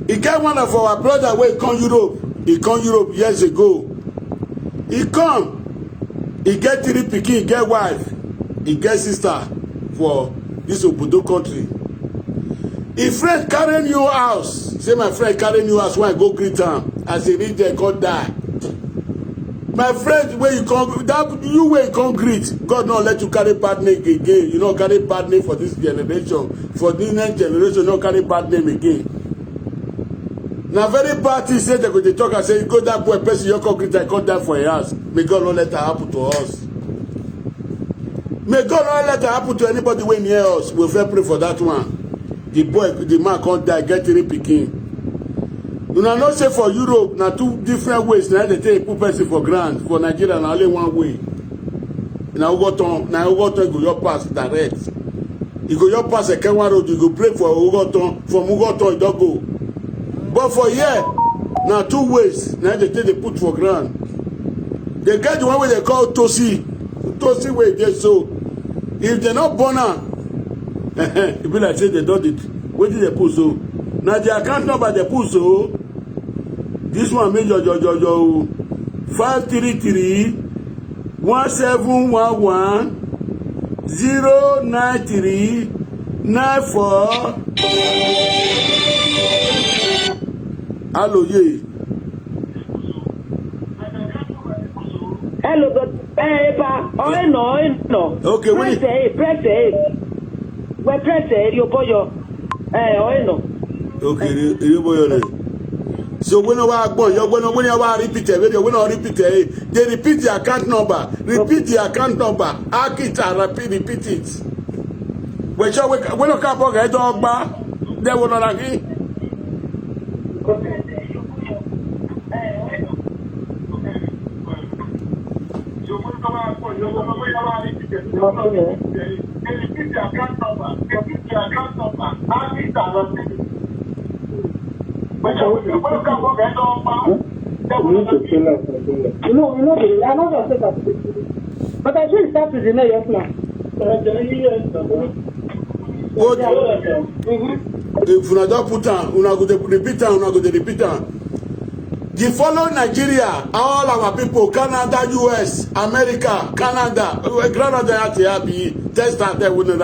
[SPEAKER 1] He get one of our brother where he come Europe. He come Europe years ago. He come. He get 3 pikin, he get wife, he get sister for this Obodo country. If friend carry new house, say my friend carry new house when I go greet am. As he reach there, God die. My friend, where you come, that you where you come greet, God not let you carry bad name again. You not carry bad name for this generation. For the next generation, not carry bad name again. Now very bad thing say they go to talk and say, go that boy person you come greet, I come down for your house. May God not let that happen to us. May God not let that happen to anybody way near us. We'll fair pray for that one. The boy, the man can't die, get 3 pikin. You know, not say for Europe, now 2 different ways. Now they take put person for grant. For Nigeria, now only one way. Now Ugoton go your pass direct. You go your pass a Kenwa road, you go pray for Ugoton. From Ugoton, you don't go. But for here, now 2 ways. Now they take they put for grant. They get the one way they call Tosi. Tosi way they so. If they're not born now, it be like say they done it. Where did they put so? Now the account number they put so. This one make your 533 1711 093 94. Hello, ye.
[SPEAKER 2] Hello, but no.
[SPEAKER 1] Okay,
[SPEAKER 2] press it. We press it. You boy, no.
[SPEAKER 1] Okay, you boy. So when I go, you're going to repeat it. When I repeat it, they repeat the account number. Repeat the account number. Ask it and repeat it. When you come back, I don't back. They will not agree.
[SPEAKER 2] I'm not going to say that. But I should start with the name, yes, ma'am.
[SPEAKER 1] If you don't put on, you go to repeat on. The following Nigeria, all our people, Canada, US, America, Canada, test start there with the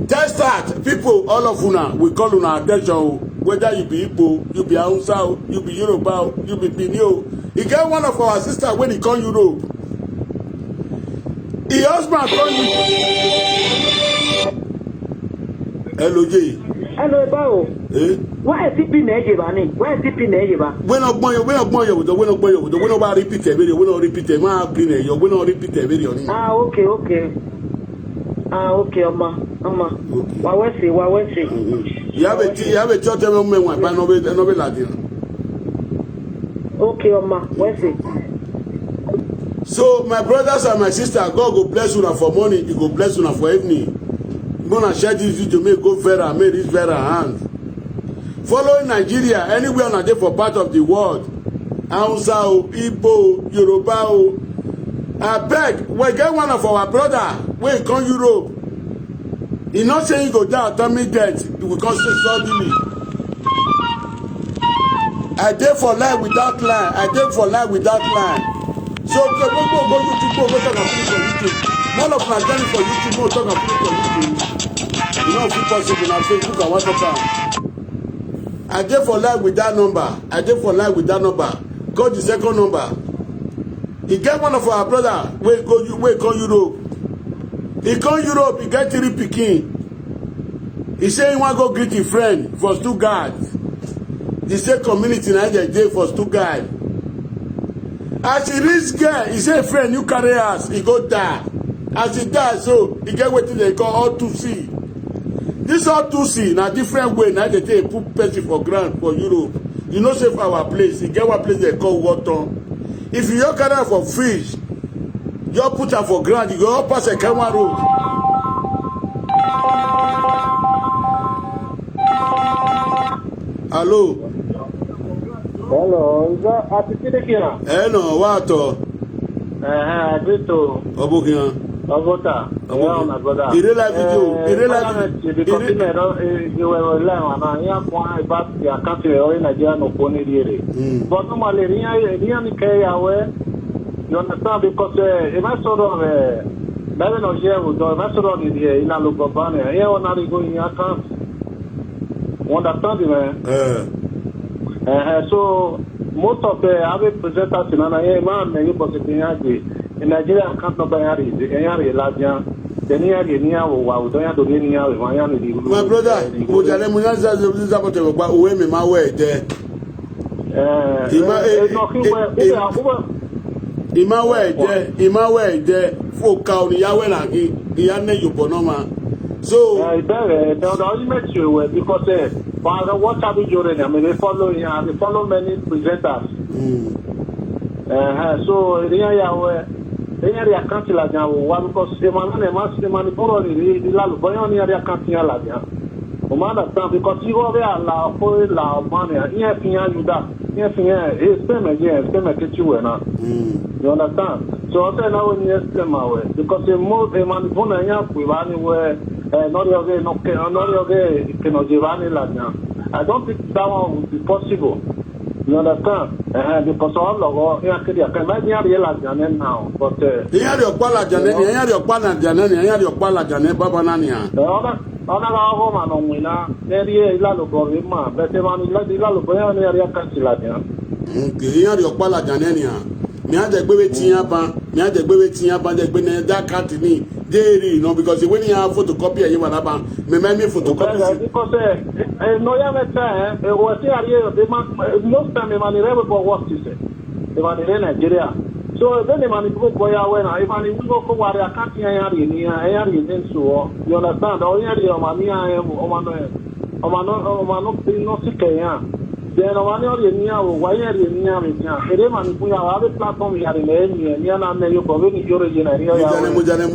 [SPEAKER 1] test start, people, all of una, we call una attention, whether you be Igbo, you be Hausa, you be Yoruba, you be Benin. He get one of our sisters when he come Europe. His husband come Hello, Jay.
[SPEAKER 2] Hello, Bao. Why is it been Ejibani? Why is it been Ejiba?
[SPEAKER 1] When I repeat a video, we don't repeat a video, we don't repeat a video.
[SPEAKER 2] Okay. Okay, Oma. What was it?
[SPEAKER 1] You have a church moment, but no Latin.
[SPEAKER 2] Okay, Oma. What's it?
[SPEAKER 1] So, my brothers and my sisters, God will bless you for money, He will bless you for evening. I'm going to share this video, make go viral, make this viral hand. Following Nigeria, anywhere on a day for part of the world, Hausa, Igbo, Yoruba, I beg, we get one of our brother wey come Europe. He not saying go down atomic death because say suddenly. I dey for life without line. I dey for life without line. So go YouTube, go talk and finish for YouTube. None of my journey for YouTube, go talk and finish for YouTube. You know if it possible na Facebook and WhatsApp. I dey for life with that number. I dey for life with that number. Call the second number. He get one of our brother wey come Europe. He come Europe, he get 3 pikin. He say he wan go greet him friend for Stuttgart. The same community na dey dey for Stuttgart. As he reach there, he say friend you carry us, he go die. As he die so, he get wetin they call autopsy. This autopsy na different way na dey take put person for ground for Europe. You know say for our place, e get one place they call water. If you carry am for fish, you put am for ground, you go pass a camera road. Hello.
[SPEAKER 4] Hello, is that Atikidekia?
[SPEAKER 1] No, what?
[SPEAKER 4] Brito.
[SPEAKER 1] Obukian.
[SPEAKER 4] Ogota.
[SPEAKER 1] Obukian. Irela video.
[SPEAKER 4] You were learning, and I am one about the country or in Nigeria no pony. But normally, you understand because if I sort of David Ogier would do a master of the in a local banner, here or not going in account. You understand, man? So most of the other presenters in Anayama, many possibly in Nigeria, can't not buy any larger. My
[SPEAKER 1] brother, Mujale Munaza is about women, my way there. In my way there, for cow, Yawela, Yane Yubonoma. So,
[SPEAKER 4] I met you because what are we doing? I mean, they follow many presenters. So, they are country like now, because the man for the Laluboyan area country like that. Because you over allow for money, yes, you that. Yes, it's them again, same as you now. You understand? So, I say now when you them away, because the more the man for we anywhere, not your I don't think that one would be possible. You understand? Because all of I can realize now, but
[SPEAKER 1] me had the baby Tiapa, me had the baby Tiapa, the that can't me. Daily, no, because when you have photocopy, you want to me photocopy.
[SPEAKER 4] Because no, you have a time, was here, most time, the money never for what you say. The money in Nigeria. So then the money go for your when I go for what I can't hear in so you understand, all your money I am no sick. Then one of the near wire near me. Ereman, we are other platform here in the Niana, you probably
[SPEAKER 1] Mujane.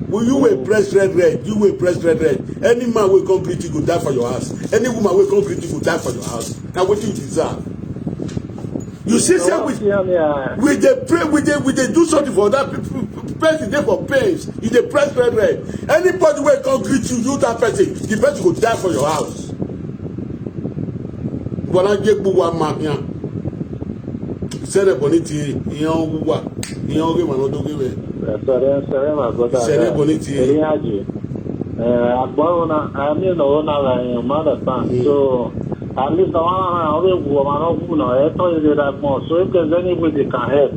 [SPEAKER 1] You will press red. You will press red. Any man will come greet you, go die for your house. Any woman will come greet you, go die for your house. Now what do you deserve? You see, we they do something for that people. Person there for pains. You dey press red. Anybody will come greet you, that person, the person will die for your house. But I get one mark here. Sere boniti, iyan wuwa, iyan oge mano do give.
[SPEAKER 4] Sere ma brother.
[SPEAKER 1] Sere boniti.
[SPEAKER 4] Eriaji. Agbona, I mean no na mother fan. So at least the one I always woman who know I told you that more. So if there's anybody can help,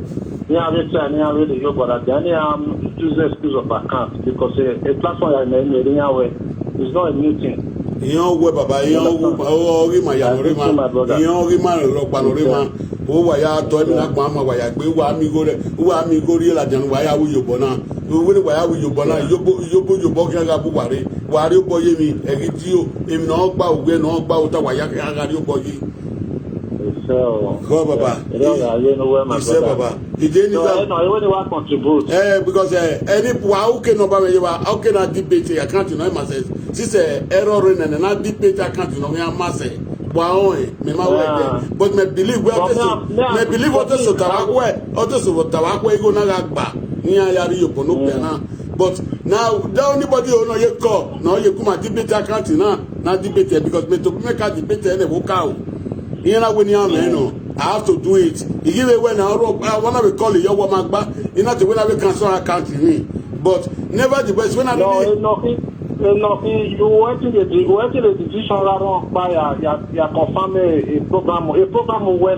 [SPEAKER 4] yeah, we try and really go, but then use the excuse of account because a platform I made in way is not a new thing.
[SPEAKER 1] Iyan we baba, iyan ori ma ya ori ma, iyan ori ma ro pa ori ma. O wa ya to mi na gba ma wa ya gbe wa mi go re la jan wa ya wu yobo na. O we wa ya wu yobo na, yobo kan ga bu ware. Wa re bo ye mi, e ti o, emi na gba ogbe na gba o ta wa ya kan ga re bo ye.
[SPEAKER 4] So,
[SPEAKER 1] Baba.
[SPEAKER 4] You know where my
[SPEAKER 1] Baba. He didn't
[SPEAKER 4] want contribute.
[SPEAKER 1] Because any how can nobody how can I debate I can't know myself. Since error and not debate I can't know me mass wow me ma we but me believe what so tawakwe go na gba ni ayari yopo no pe na but now the anybody no ye call no ye kuma debate account na debate because me to make a debate na wo ka o ina we ni am no I have to do it. You give away now. I wanna be calling your woman back. You know, when I will cancel account in me. But never the best when I
[SPEAKER 4] you went to the decision by your confirm a program when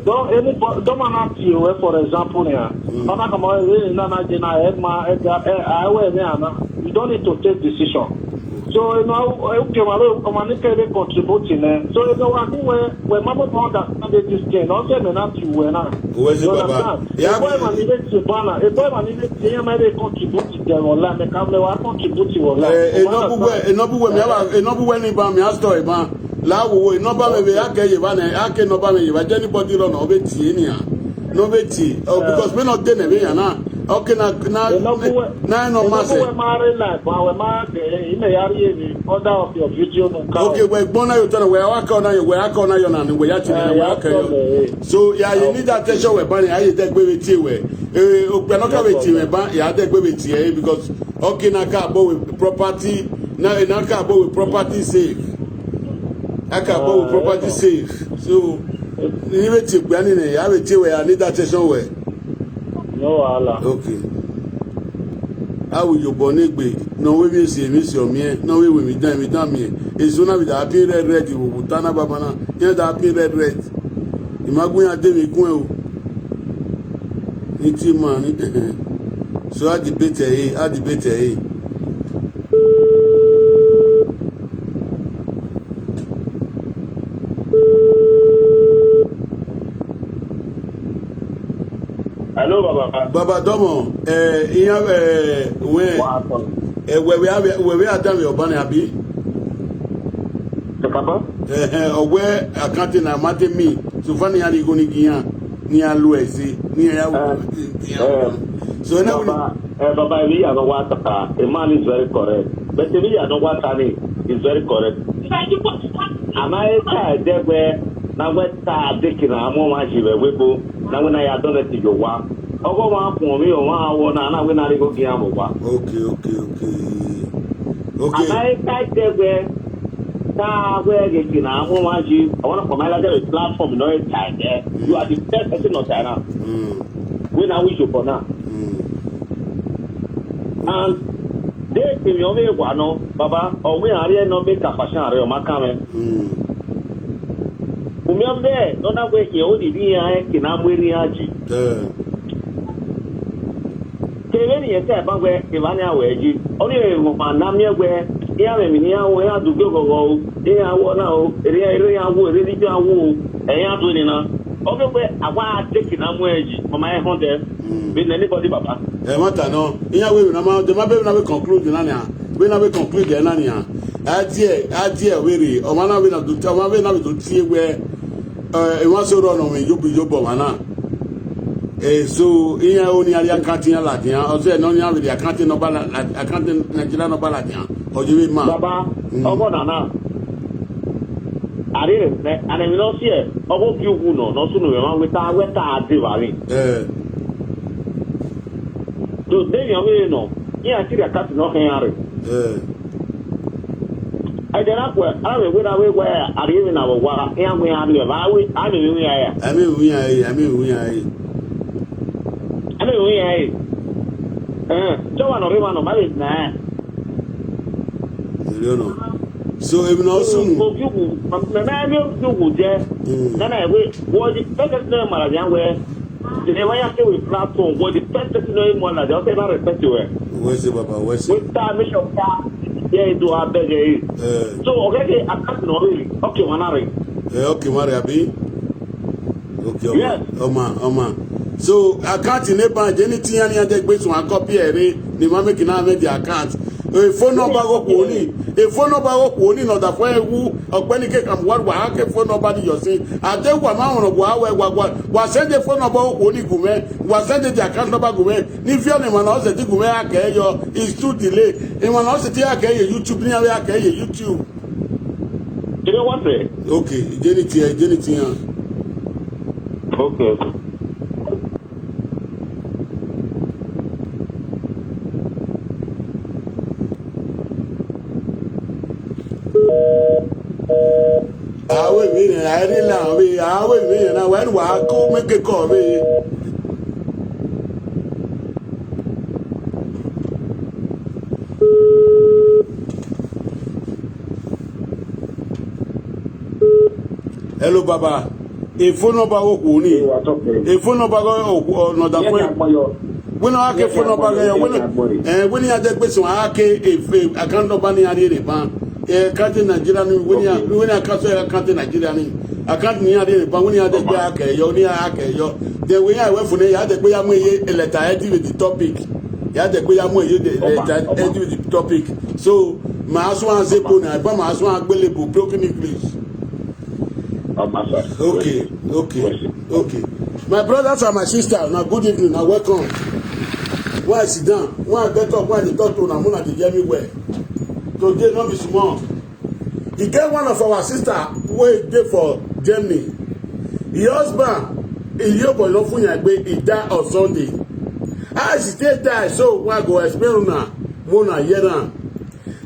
[SPEAKER 4] don't man you for example here. You don't need to take decision. So now, okay, we contributing. So you know, I think when Mama understand this thing, also me not you when I.
[SPEAKER 1] Where's the Baba?
[SPEAKER 4] Yeah, boy, man, need to banner. A boy, man, need to see me contribute them online. Me come le wa contribute online.
[SPEAKER 1] Enobu when iba me story ba. La wo enoba me ake yeba na ake enoba me yeba anybody run obeti enia. No beti. Because we not dey na me na. Okay, now no mass. Okay, we're born out of where I can and we actually so yeah, you need that attention we're banning. I take with you. We're not coming to you, yeah, take with you because okay, now can't with property. Now I can't with property safe. I can't with property safe. So, you need to be in I will tell you I need that attention where.
[SPEAKER 4] No Allah.
[SPEAKER 1] Okay. How will you bonegbe? No we will see miss your me. No we will be done me. It's soon with the happy red you will tana babana. Here the happy red. Imagun ade mi kun o. Niti man. So I debate
[SPEAKER 5] Hello, Baba.
[SPEAKER 1] Baba Domo, we are done your banner, Abi.
[SPEAKER 5] The Papa?
[SPEAKER 1] Where accounting a matter me, so funny, I go near Louis, near so now,
[SPEAKER 5] Baba, we are the water. A man is very correct, but we are the water is very correct. Am I there where now what's taking a more much of now when I don't let you go walk. Oh, one for me or 1 hour now when I go gamble. Okay. I type there where getting a more much. I want to come out of the platform. No time there. You are the best person of China. When I wish you for now. And they can you only one, Baba, or we are no make a fashion or my Umyambe nona kwe yodi bia kinamwiri haji keveni yete bangwe evani aweji oni manamye gwe ya memini awo ya dugbe gogo ya wo na o ere awo ere di awo eya to ni na ogbe agwa take na mweji mama e honde be anybody baba
[SPEAKER 1] mata no iya we na ma de ma be na we conclude na nia we na we conclude na nia adie we o ma na we na do ta ma we na we do tie we wọ́n sọ rọ̀ ọ̀nà yóò bọ̀ wá náà so ìyẹn ó ní àríyá kàntì yẹn làdìyàn ọ̀sẹ̀ náà ní àríyá kàntì nàìjíríà náà bá làdìyàn ọjọ́ bí mà.
[SPEAKER 5] Baba ọgbọ́n nàná àríyá rẹ̀ ànàmì náà sí ẹ̀ ọgbọ́n fi wù nà lọ́sùn rẹ̀ wọ́n wẹ́tà àdé wà rí. tó déyìn ọmọ yẹn nọ yín àti àríyá kàntì náà hẹ́yà rẹ̀. I did not wear. I mean, when I wear, I even have a water. I mean, I mean, Joan or Riman of Maris, nah.
[SPEAKER 1] You know. So, even also,
[SPEAKER 5] you would there. Then I was the first name, Malayan, where the Navaya with platform was the first name one that I'll say, not respect to her.
[SPEAKER 1] Where's the Baba? Where's
[SPEAKER 5] the yeah, do I beg so, okay, I can't know really. Okay,
[SPEAKER 1] okay, Mariabi. Okay,
[SPEAKER 5] yes.
[SPEAKER 1] Oma. So, I can't in a bank anything any other way to a copy the mama can have the account. A phone number of only. A phone number of only, not the way who or when you get what will phone nobody you're saying. I tell one man of what send the phone number of only Gume, was sent the account number Gume. If you're the man else that Gume, is too delay. And one else that YouTube near YouTube.
[SPEAKER 5] you want to?
[SPEAKER 1] Okay, Jenny.
[SPEAKER 5] Okay.
[SPEAKER 1] Awe mi ni ari la we awe mi na when wa go make a call me. Hello Baba. A phone number wo ni. A phone number go no da phone. When I get phone number when you dey gbese wa ake account number ni ari re ban. Account Nigeria ni when you account Nigeria ni account ni ari re ban when you dey gbe ake yo ni ake yo. Then when I wait for ya dey gbe ya mo ye letter head with the topic. Ya dey gbe ya mo ye letter head with the topic. So my husband say po na ba my husband agbelebo broken English. Okay. My brothers and my sisters, now good evening, now welcome. Why sit down? Why get up? Why they talk to Namuna to hear me well? Today not be small. He get one of our sister who dey for Germany. The husband, he died on Sunday. As he still die, so why go explain now? Mona Yeran.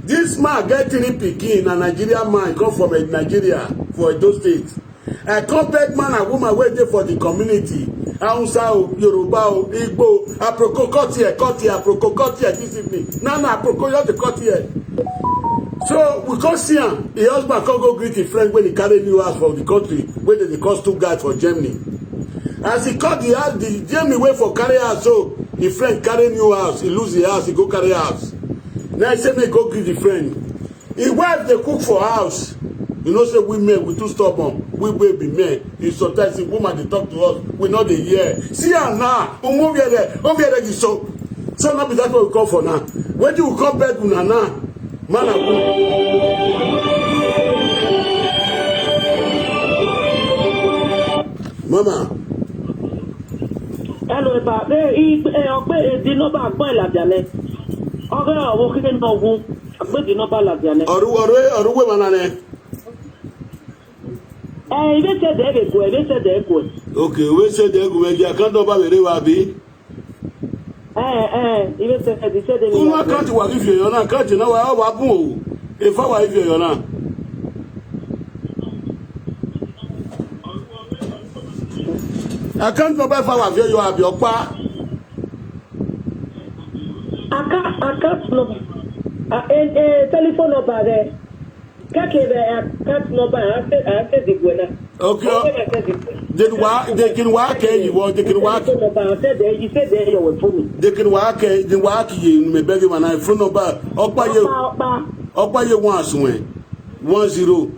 [SPEAKER 1] This man get 3 pikin, a Nigerian man come from Nigeria for Edo State. A compact man and woman wey dey for the community. Hausa o, Yoruba o, Igbo, aproko cut here this evening. Now aproko just dey cut here. So we come see am. The husband come go greet him friend when he carry new house from the country wey dey cost Stuttgart for Germany. As he cut the house, the Germany wey for carry house, so the friend carry new house, he lose the house, he go carry house. Now he say make go greet the friend. His wife dey cook for house. You know, say we men, we too stubborn. We will be men. You sometimes the woman they talk to us, we not the hear. See her now. Over there, so now be that what we call for now. When you come back to now, man and Mama.
[SPEAKER 2] Hello, Eba. The number of boy la diale. Ọ̀rẹ́ ọ̀wọ́ kíkẹ́ náà wú. Àgbẹ̀ the number la diale.
[SPEAKER 1] Ọ̀rẹ́ manane.
[SPEAKER 2] Ibe said the ego.
[SPEAKER 1] Okay, we said the ego. We can't know about the wabi.
[SPEAKER 2] Ibe said the.
[SPEAKER 1] Who can't work if you're not can't know how wabu? If I were if you're not. I can't know if I were you have your pa.
[SPEAKER 2] I can't know. Telephone number there. Okay. They can work. They can work. You may beg you and I phone number. Opa you once when 10.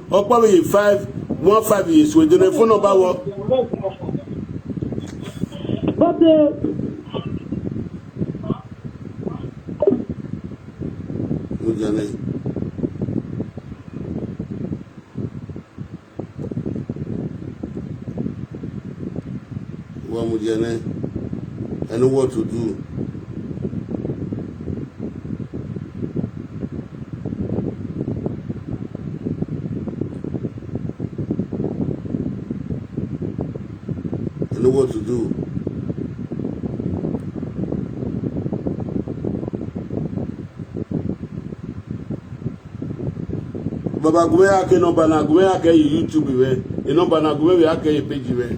[SPEAKER 2] Opa you 515 years with the phone number. But I know what to do. I know what to do. Baba gwe ake no bana gwe ake YouTube we. E no bana gwe we ake page we.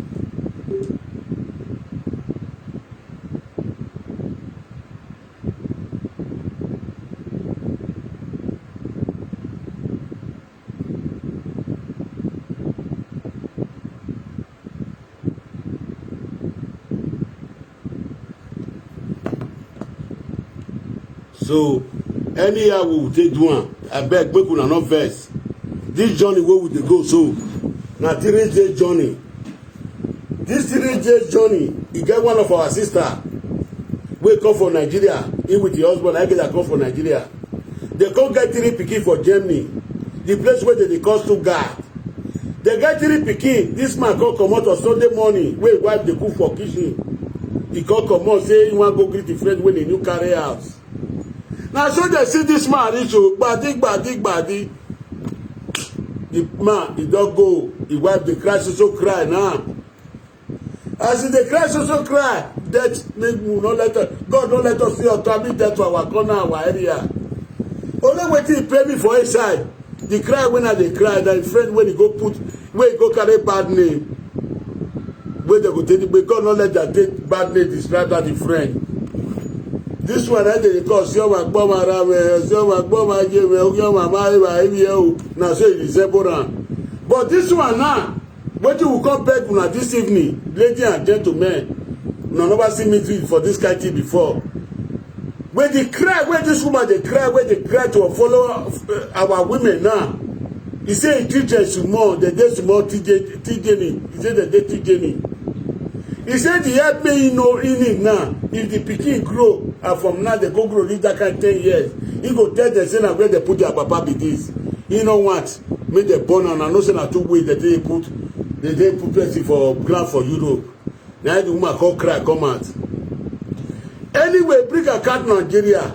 [SPEAKER 2] So anyhow we will take one. I beg make una not vex. This journey where we dey go so na 3 day journey. This 3 day journey, e get one of our sister wey come from Nigeria. He with the husband, I get that come from Nigeria. They come get 3 pikin for Germany, the place where they call Stuttgart. They get 3 pikin. This man come comot on Sunday morning wey wife dey cook for kitchen. He come comot say he wan go greet the friend wey dey new carry house. Na so they see this man reach o gbadi. The
[SPEAKER 1] the man he don't go, the wife dey cry so cry now. As he dey cry so cry, death make me not let us, God don't let us see or travel death to our corner, our area. Only wetin he pay me for inside. The cry when I dey cry, that friend when he go put, when he go carry bad name, when they go take it, but God not let that take bad name describe that the friend. This one I dey call Sioma Gboma Rame, Sioma Gboma Jeme, Ogioma Maiwa Ebio, na so it is Eboran. But this one now, wetin will come back una this evening, ladies and gentlemen, una never see me for this kind thing before. When they cry, when this woman they cry, when they cry to follow our women now, he say he treat us small, they dey small TJ, he say they dey TJ. He said he help me in it now. If the pikin grow, and from now they go grow live that kind 10 years, he go tell them say na where they put their papa be this. You know what? Make them born and I know say na 2 ways that they put plenty for ground for Europe. Now the woman come cry, come out. Anyway, bring account Nigeria.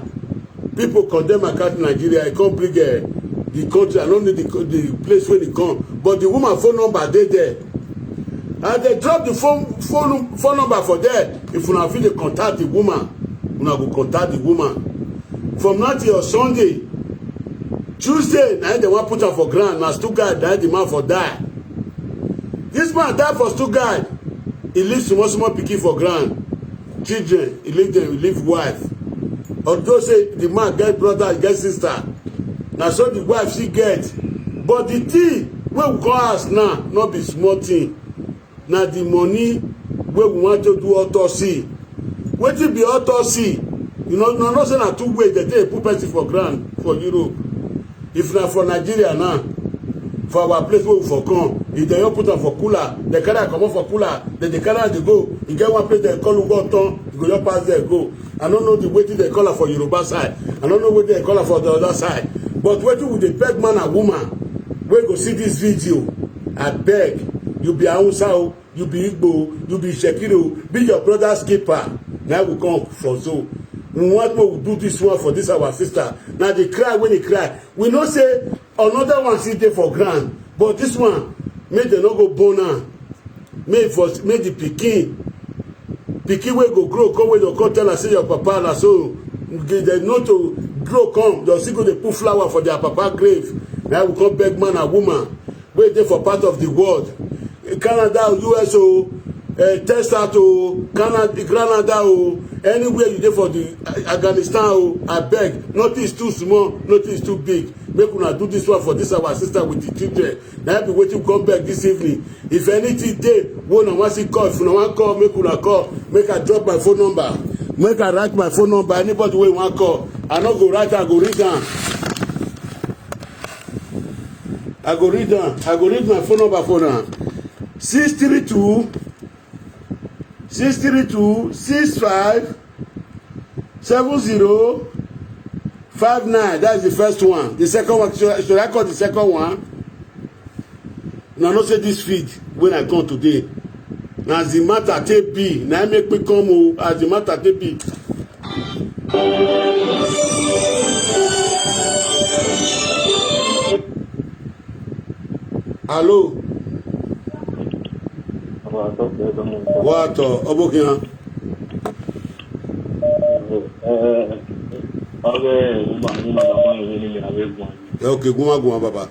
[SPEAKER 1] People condemn account Nigeria. He can't bring the country. I don't know the place where he come. But the woman phone number they there. And they drop the phone number for there. If you feel they contact the woman, you go contact the woman. From now till Sunday, Tuesday, now they want put her for ground. Now Stuttgart, now the man for die. This man died for Stuttgart. He leaves small pikin for ground. Children, he leave them, he leave wife. Although say the man get brother, get sister. Now so the wife she get. But the thing wey we call us now, not be small thing. Now the money wey we want to do autopsy. Wetin be autopsy? You know, no say na 2 ways they take put person for ground for Europe. If na for Nigeria now, for our place where we for come, if they don't put am for cooler, they carry am comot for cooler, then they carry am dey go. E get one place they call Ugoton, you go just pass there go. I don't know the wetin they call am for Yoruba side. I don't know wetin they call am for the other side. But wetin we dey beg man and woman wey go see this video, I beg, you be Hausa o, you be Igbo, you be Shekiro, be your brother's keeper. Now we come for so. We want to do this one for this our sister. Now they cry when they cry. We know say another one sit there for ground, but this one make them not go born am. Make the pikin wey go grow come wey dey come tell her say your papa na so they know to grow come. They still go dey put flower for their papa grave. Now we come beg man and woman wey dey for part of the world, Canada, US o, Texas o, Canada o, anywhere you dey for the Afghanistan o, I beg, nothing is too small, nothing is too big. Make una do this one for this our sister with the children. Now be waiting come back this evening. If anything dey, wey una wan see call, if una wan call, make una call. Make I drop my phone number. Make I write my phone number. Anybody wey wan call, I no go write, I go read am. I go read my phone number for now. 632 65 7059. That's the first one. The second one, should I call the second one? Now, not say this feed when I come today. Now, as the matter take be, now make me come as the matter take be. Hello. What? Obokian. Okay, guma baba.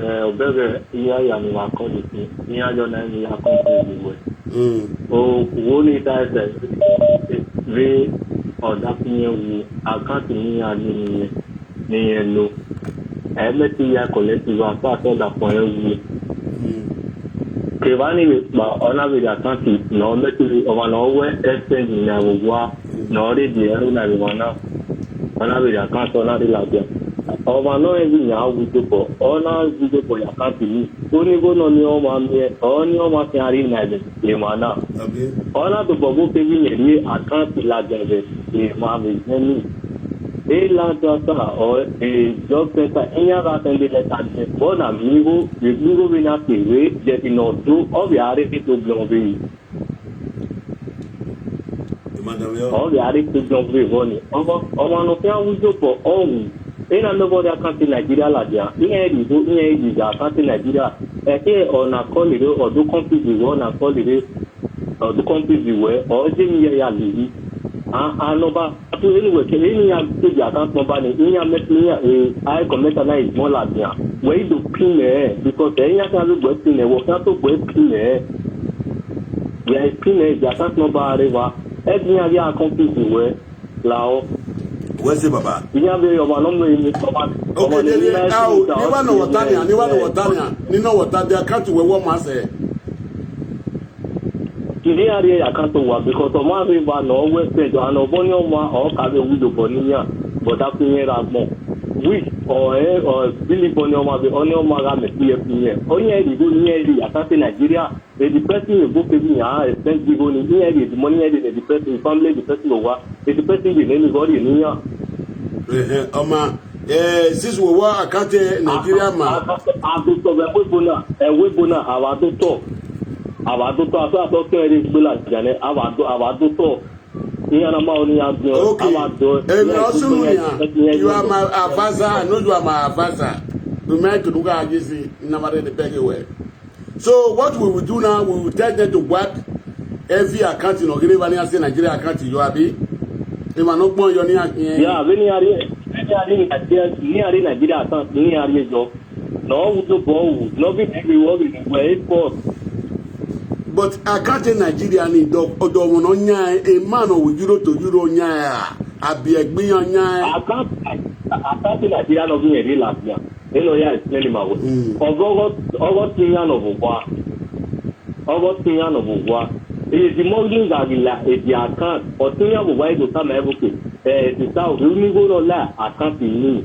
[SPEAKER 4] Obere iya ya ni wa ko ni iya jo na ni ya ko ni o wo ni ta se ve o da pinye wu account ni ya ni elo emeti ya collective apa so da pon ewu kevani ba ona be account no meti o ma no we exchange ni awo no re di eru na be ona be account ona re la bia ọmọ náà ẹbí yàn á wùdó bọ ọ̀nà wùdó bọ yàtọ̀ bìlì onígbóná ni wọ́n máa ń bẹ ní wọ́n máa fi àárín nàìjíríà èèmọ̀ náà ọ̀nà tó bọ̀ bó pé bílẹ̀ ní àkáǹtì làjẹ̀bẹ̀ èèmọ̀ àmì ìgbẹ́ni èèlàdọ́sà ọ̀ job center ẹ̀yàrá tẹ̀lé lẹ́tà jẹ̀ bọ́ọ̀nà mìíràn bí náà pèrè jẹ̀bìnà tó ọ̀bẹ̀ àárẹ̀ tó gbọ̀n bẹ́ẹ̀ ọ̀bẹ̀ àárẹ̀ tó gbọ̀n bẹ́ẹ̀ wọ́n ni ọmọ náà fi àwùjọ bọ̀ ọ̀hún ina nobody account in Nigeria la dia in account in Nigeria on a call it or do compete on a call it or do compete where or jin ya livi no to anyway any ya the account number ni ya met me I comment na is more la dia where do pin because any account go pin work na to go pin ya pin the account number arriva any ya compete where lao
[SPEAKER 1] where's the baba
[SPEAKER 4] okay then
[SPEAKER 1] now you want watania ni no water the account we want ma say
[SPEAKER 4] kini ari account wa because o ma river no west side and oboni o ma o ka be wido boniya but that thing ra mo which or Billy Boni o ma be oni o ma ga me pinye onye ri go ni ri account Nigeria the person go pay me expense go ni the money the person family the person over the person the name go ni ya
[SPEAKER 1] Oma this we work account Nigeria man
[SPEAKER 4] aduto we bona awaduto aso to eri gbela jane awaduto iya na ma oni abio awado
[SPEAKER 1] you are my advisor I know you are my advisor we make to look at this number the beg away so what we will do now we will tell them to work every account in Nigeria account you abi e ma no gbon yo ni akin
[SPEAKER 4] yeah we ni ari Nigeria account ni ari jo no we do go no be we work we for
[SPEAKER 1] but account in Nigeria ni do won no nya a man of euro to euro nya abi egbe yan nya
[SPEAKER 4] account in Nigeria no be eri la bia e no ya explain ma wo ogo tinya no bo is the mortgage that the account or tinya bo why to come everything the south we go no la account ni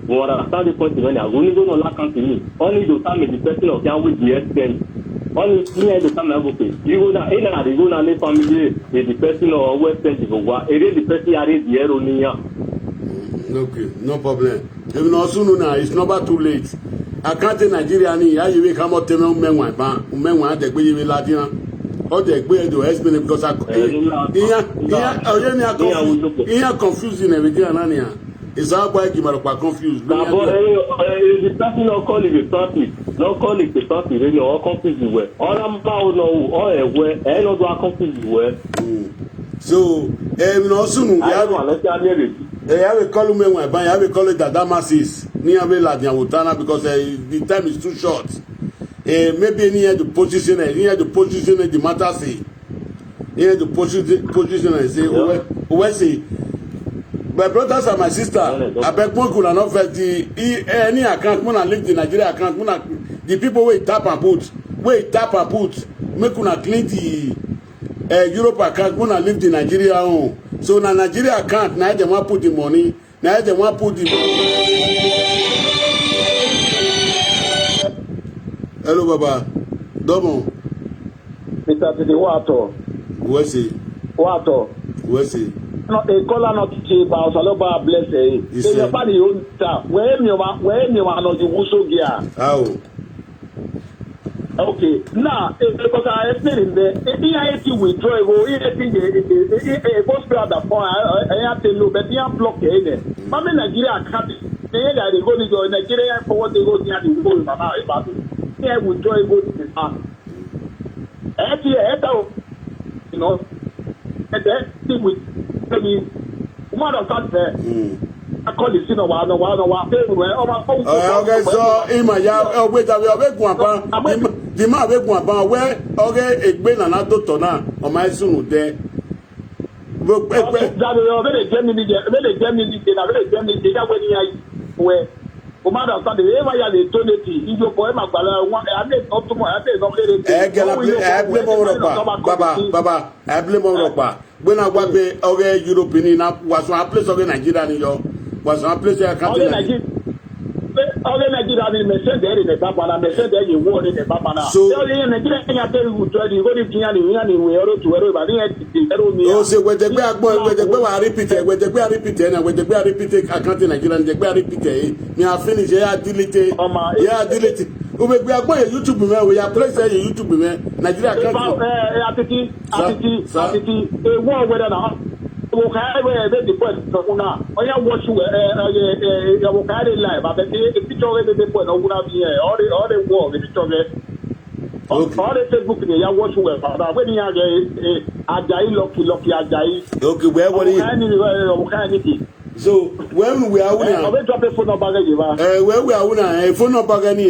[SPEAKER 4] what I start the point when I go no la account ni only to come the person of can with the extent only tinya to come everything you go na ina the go na the family the person or west end go wa the person are the ero niya
[SPEAKER 1] okay no problem even no soon now it's never too late account Nigeria ni ya yewe ka mo teme menwa de gbe yewe ladiran o de gbe do explain because iya confusing everything na nia is how boy gimaro pa confused
[SPEAKER 4] the person no call it the topic really all confused we all am ba no all ewe e no do confused we
[SPEAKER 1] so no soon we have a call me when I have a call it Damasis near Ladian Wutana because the time is too short. Maybe near the position the matter say near the position and say where say my brothers and my sister I beg one could not vet the any account when I leave the Nigeria account when the people wait tap and put make una clean the Europe account when I leave the Nigeria home. So na Nigeria account na dem wan put the money na dem wan put the hello baba domo
[SPEAKER 6] Mr. Tidi wato no e kola no ti ba osaloba bless e your body you ta we mi wa no di wuso gia okay now because I explained the EIT withdraw go EIT go spell the phone I have to know but you block it but Nigeria can't they go to Nigeria for what they go near the goal mama about here withdraw go to the farm you know and then with maybe one of that I call it no wa
[SPEAKER 1] okay so ima ya wait we gun apa the man we gun apa where okay egbe na na doctor na o ma sunu de
[SPEAKER 6] that we Germany that when you where o ma da stand the ever ya the tonity ijo ko e magbala won ade optimo ade no le
[SPEAKER 1] baba I blame on ropa when I gba be okay European na was one place okay Nigeria ni yo was one place I can't
[SPEAKER 6] Nigeria ni message there in the papa na message there you won in the papa na so Nigeria ya tell you to the go di kian ni we oro to ero ba ni ero mi
[SPEAKER 1] o se we de gbe agbon we de gbe wa repeat na we de gbe repeat account Nigeria de gbe repeat me I finish ya delete o be gbe agbon YouTube me we ya place YouTube me Nigeria account
[SPEAKER 6] atiti e won we na Wokare we the point so una oya watch we wokare live but the picture we the point una be all the war the picture we all the Facebook they ya watch we but when ya Ajayi lucky Ajayi
[SPEAKER 1] okay where what
[SPEAKER 6] wokare
[SPEAKER 1] so when we are una
[SPEAKER 6] we drop a phone number
[SPEAKER 1] where we are una phone number ni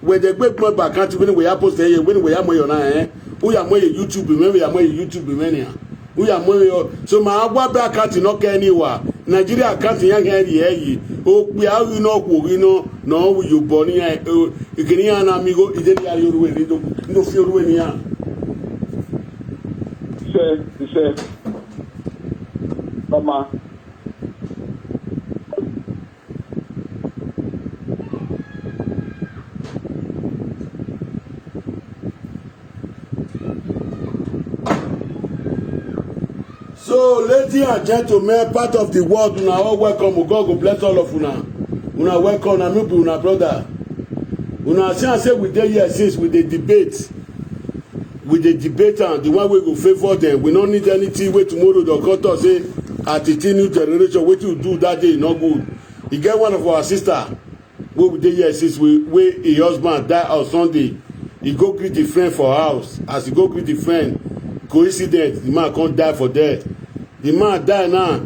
[SPEAKER 1] where the great money back account when we are post here when we are mo yo na we are mo YouTube when we are mo YouTube mania we are more so my agwa back account no can anywhere Nigeria account yan here o pe a we no ko we no we you born here ikini ana amigo ideli ari oruwe no fi oruwe ni ya
[SPEAKER 6] se mama
[SPEAKER 1] So, ladies and gentlemen, part of the world, una all welcome. God go bless all of una. Una welcome, na me be una brother. Una say we dey here since we dey debate. We dey debate and the one wey go favour them. We no need anything wey tomorrow the doctor say at the new generation wetin we do that day no good. E get one of our sister wey we dey here since wey a husband die on Sunday. He go greet the friend for house. As he go greet the friend, coincident the man come die for there. The man die now.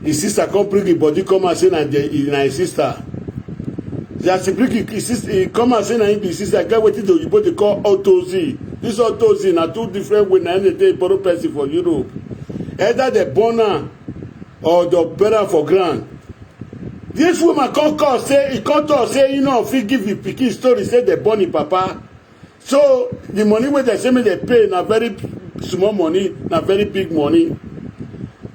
[SPEAKER 1] His sister come bring him body come and say na his sister. As he bring his sister, he come and say na him be his sister. Get wetin the oyibo dey call autopsy. This autopsy na two different way na dey take borrow person for Europe. Either they born am or they bury am for ground. This woman come call say he come talk say you know fit give him pikin story say they born him papa. So the money wey they say make they pay na very small money, na very big money.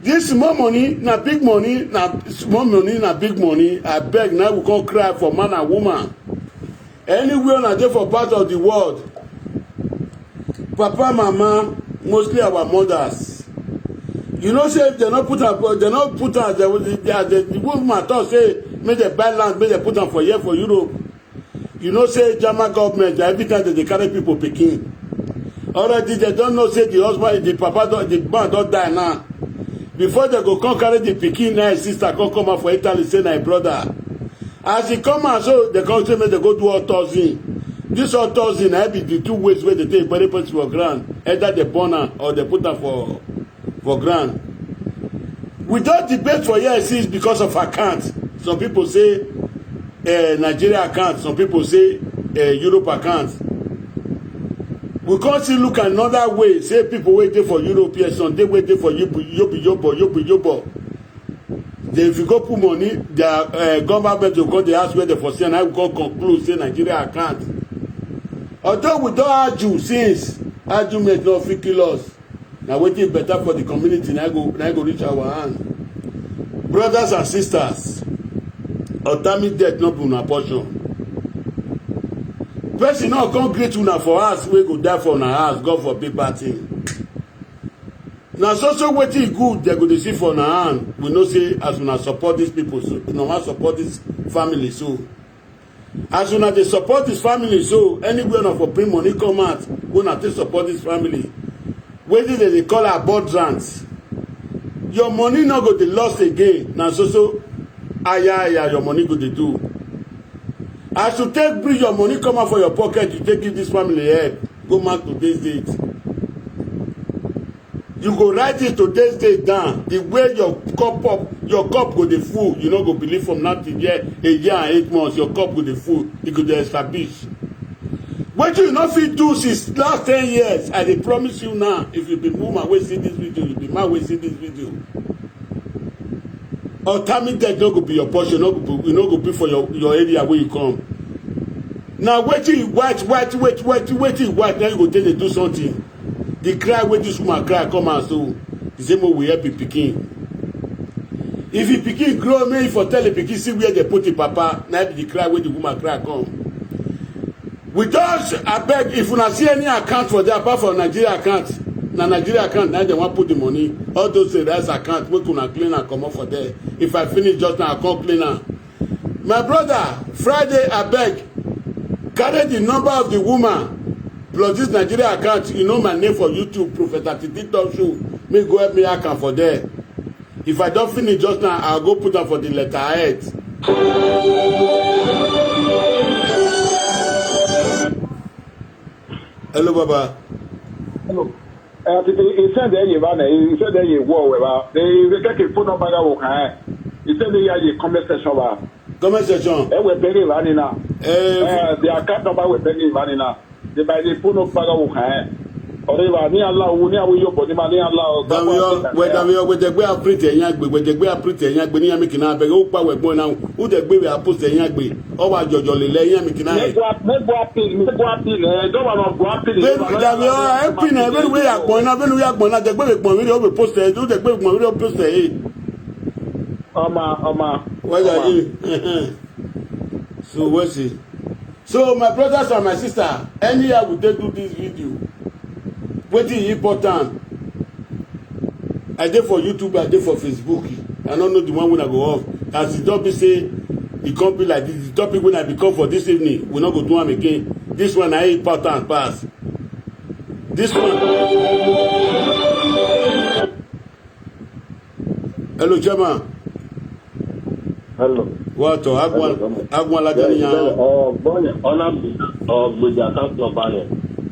[SPEAKER 1] This small money na big money, na small money na big money. I beg now we come cry for man and woman. Anywhere na dey for part of the world. Papa, mama, mostly our mothers. You know say if they not put am, the woman talk say make they buy land, make they put am for here for Europe. You know say German government every time they carry people pikin. Already they don't know say the husband, the papa, the man don't die now. Before they go come carry the pikin now, his sister come out for Italy say na brother. As he come out so they come say make they go do autopsy. This autopsy na be the two ways where they take bury person for ground. Either they burn am or they put am for ground. We don't debate for years since because of account. Some people say Nigeria account, some people say Europe account. We can't still look another way. Say people waiting for Europe here, some they waiting for yobo. Then if you go put money, the government will come. They ask where they for say, and I will go conclude say Nigeria account. Although we don't argue since argument no fit kill us. Now waiting better for the community. Now I go reach our hand. Brothers and sisters, automatic death no be una portion. Person now come greet una for us, we go die for una house, God forbid bad thing. Now so wetin good they go dey see for una hand. We know say as una support these people, so una wan support this family so. As una dey support this family so, anywhere una for bring money come out, una take support this family. Wetin dem dey call abundance. Your money no go dey lost again. Na so aya your money go dey do. As you take bring your money come out for your pocket, you take give this family help. Go mark today's date. You go write it today's date down. The way your cup go dey full. You no go believe from now till a year and 8 months, your cup go dey full. You go dey establish. What you no fit do since last 10 years, I dey promise you now, if you be woman wey see this video, you be man wey see this video. Automatic death no go be your portion, you no go be for your area where you come. Now wetin you wait, now you go take dey do something. The cry wey this woman cry come out so the same way we help the pikin. If the pikin grow, make you for tell the pikin see where they put the papa. Now be the cry wey the woman cry come. We just abeg if una see any account for there apart from Nigeria account. Na Nigeria account now they wan put the money. All those rest account make una clean and comot for there. If I finish just now, I come clean am. My brother, Friday abeg carry the number of the woman plus this Nigeria account. You know my name for YouTube, Prophet Atiti Talk Show. Make go help me account for there. If I don't finish just now, I'll go put am for the letterhead. Hello, Baba.
[SPEAKER 6] Hello. He said that he said that you war about they take a phone number that he said they are comment section.
[SPEAKER 1] Comment section.
[SPEAKER 6] We're paying running now. The account number we're paying running now. The by the phone number that ni Allah wo ni awo yo bo ni ma ni Allah
[SPEAKER 1] da we de gbe aprint eyan agbe we de gbe aprint eyan agbe ni amiki na abege o pa we gbon na o de gbe we apost eyan agbe o wa jojo le le eyan amiki na
[SPEAKER 6] me bo apil do wa no bo apil
[SPEAKER 1] da we o pin na be we agbon na de gbe we gbon we o be post e o de gbe gbon we o post e
[SPEAKER 6] Oma
[SPEAKER 1] what are you so what's it so my brothers and my sister anyhow we dey do this video wetin important I dey for YouTube, I dey for Facebook. I don't know the one when I go off as the topic say e come be like this. The topic when I become for this evening we no go do am again. This one na important pass this one. Hello chairman.
[SPEAKER 5] Hello.
[SPEAKER 1] What agwan la gani yan
[SPEAKER 5] Bonne on a gbeja kan to bale.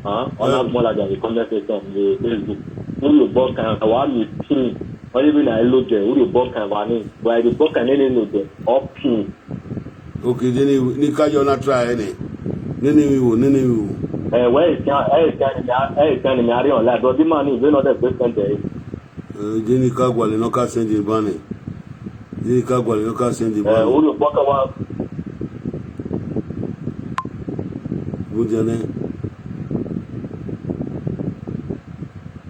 [SPEAKER 5] On a mo la ja conversation le Facebook. Mo le bo kan wa mi pin. O le bi na lo je, o le bo kan wa ni. But the bo kan le no je up pin.
[SPEAKER 1] okay then ni ka yo na try ni we wo
[SPEAKER 5] Where is can me ari on la do di man ni we no dey present there.
[SPEAKER 1] then ni ka gwa le no ka send the bane then ka gwa le no ka send the bane
[SPEAKER 5] O le bo kan wa
[SPEAKER 1] Bujane.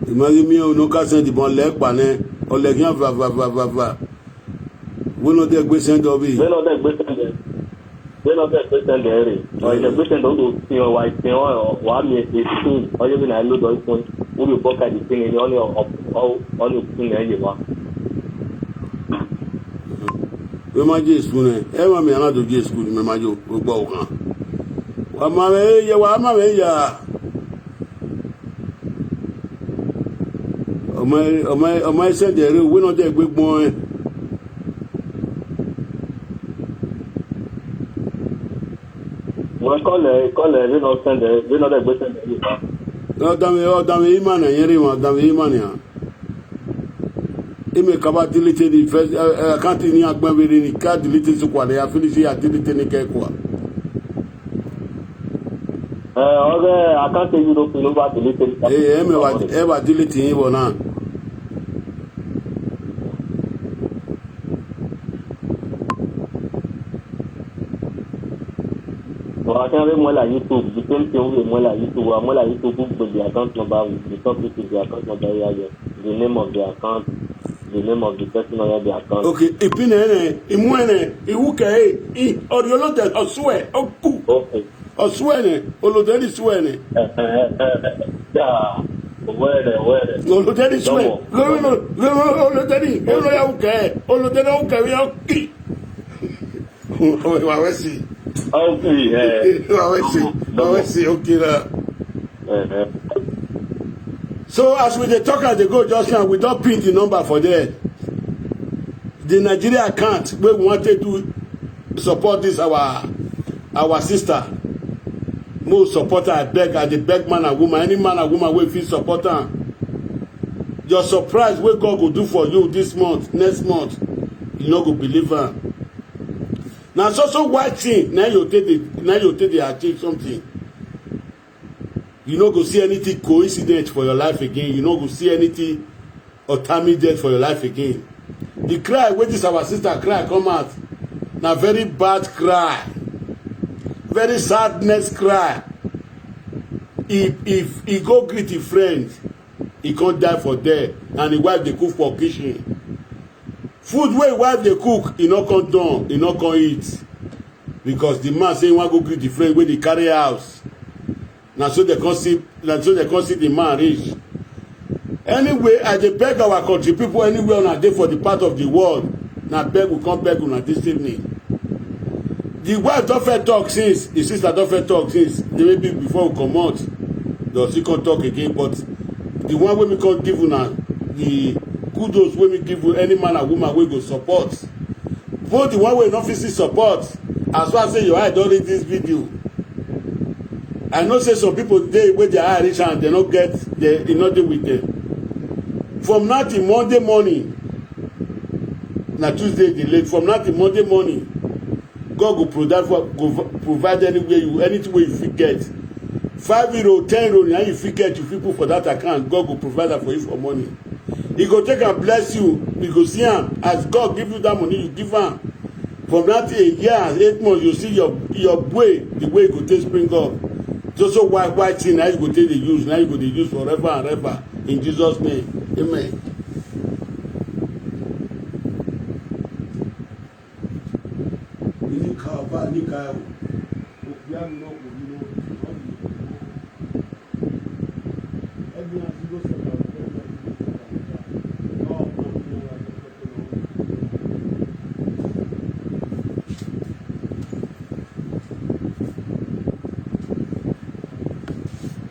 [SPEAKER 1] Imagine me no ka send the bon leg pa ne o leg yan va. We no dey gbe send obi.
[SPEAKER 5] We no dey present there. O ile present do ti o wa ti o wa mi e tin. O ye bi na lo do ipon. O le bo ka di tin ni on ni pin e ye wa.
[SPEAKER 1] We ma je school ne. E ma mi ana do je school me ma jo gbo o kan. Wa ma me ya. O my send the we no dey gbe gbon.
[SPEAKER 5] Wọ́n kọ́lẹ̀ rí lọ sẹ́ndẹ̀ rí lọ́dẹ̀ gbé sẹ́ndẹ̀ yìí bá.
[SPEAKER 1] Ọ̀dàmì ìmànà yẹn rí wọn ọ̀dàmì ìmànà yẹn. Ime kaba dilite di first akanti ni agbẹ́wèrè ni ká dilite sí kwalẹ̀ ya fílísì ya dilite ní kẹ́kọ̀ọ́.
[SPEAKER 5] Ọ̀rẹ́ akanti yìí ló fi ló bá dilite.
[SPEAKER 1] Ẹ wà dilite yín bọ̀ náà.
[SPEAKER 5] Akẹ́rẹ́ mọ́lá YouTube, the same thing we mọ́lá YouTube with the account number, with the topic with the account number, the name of the account, the name of the person on the account.
[SPEAKER 1] Okay, ìpínlẹ̀ ìmúẹ̀nẹ̀ ìwúkẹ́ ọ̀rẹ́ọlọ́dẹ ọ̀ṣùwẹ̀ ọ̀kú ọ̀ṣùwẹ̀ olùdarí ṣùwẹ̀ olùdarí ṣùwẹ̀ olùdarí ọ̀kẹ́ ọ̀kí wàá sí. Okay. So as we dey talk as they go just now, we don't print the number for there. The Nigeria account where we wanted to support this our sister. Most supporter I beg man and woman, any man and woman will feel support her. Your surprise what God will do for you this month, next month, you no go believe her. Now so white thing now you take the achieve something. You no go see anything coincident for your life again. You no go see anything intermediate for your life again. The cry wey this our sister cry come out na very bad cry, very sadness cry. If he go greet him friend, he can't die for there, and the wife dey cook for kitchen. Food wey wife dey cook e no come done, e no come eat because the man say he wan go greet the friend wey dey carry house. Na so they come see the man reach. Anyway, I dey beg our country people anywhere una dey for the part of the world, na beg we come beg una this evening. The wife don first talk since, the sister don first talk since, maybe before we comot, does she come talk again, but the one wey me come give una the kudos wey me give you any man and woman wey go support. Both the one wey no fit see support as far as say your eye don read this video. I know say some people dey wey their eye reach and they no get e no dey with them. From now till Monday morning, na Tuesday dey late. From now till Monday morning, God go provide anything wey you fit get. €5, €10, now you fit get, you fit put for that account. God go provide that for you for money. He go take and bless you. You go see him as God give you that money, you give him. From that a year and 8 months, you see your way, the way you go take spring up. So white thing now you go take the use. Now you go to use forever and ever in Jesus' name. Amen.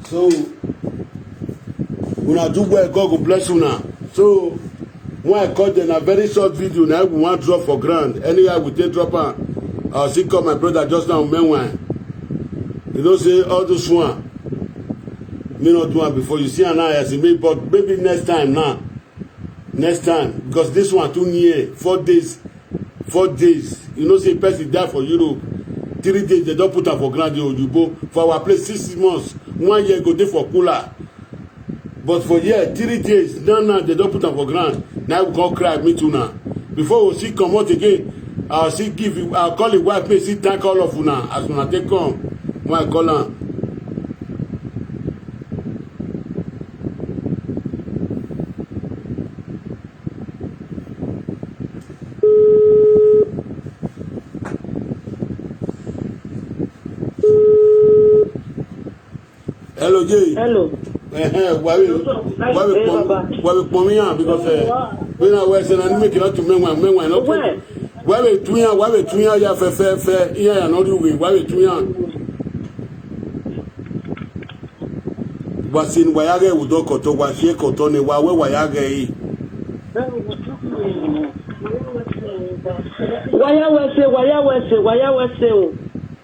[SPEAKER 1] So, una do well, God will bless you now. So, when I cut in a very short video, now we want to drop for grand. Anyway, we take drop on. I'll see call my brother just now, Menwine. You know, say all this one. Me not do one before you see an eye as me, but maybe next time now. Next time, because this one too near. 4 days. 4 days. You know, say person die for Europe. 3 days they don't put her for grand Ojubo. For our place 6 months. 1 year go dey for cooler. But for here 3 days now they don't put her for grand. Now we go cry me too now. Before we see come out again, I'll see give you. I'll call the wife. May see thank all of you now as when I take come. When I call her. Hello, Jay.
[SPEAKER 2] Hello.
[SPEAKER 1] Why we pon me because when I was and make it not to men no. Why we tuya ya fe here and all the way. Why we tuya? Wasin wayage udo koto wasie koto ne wa we wayage yi.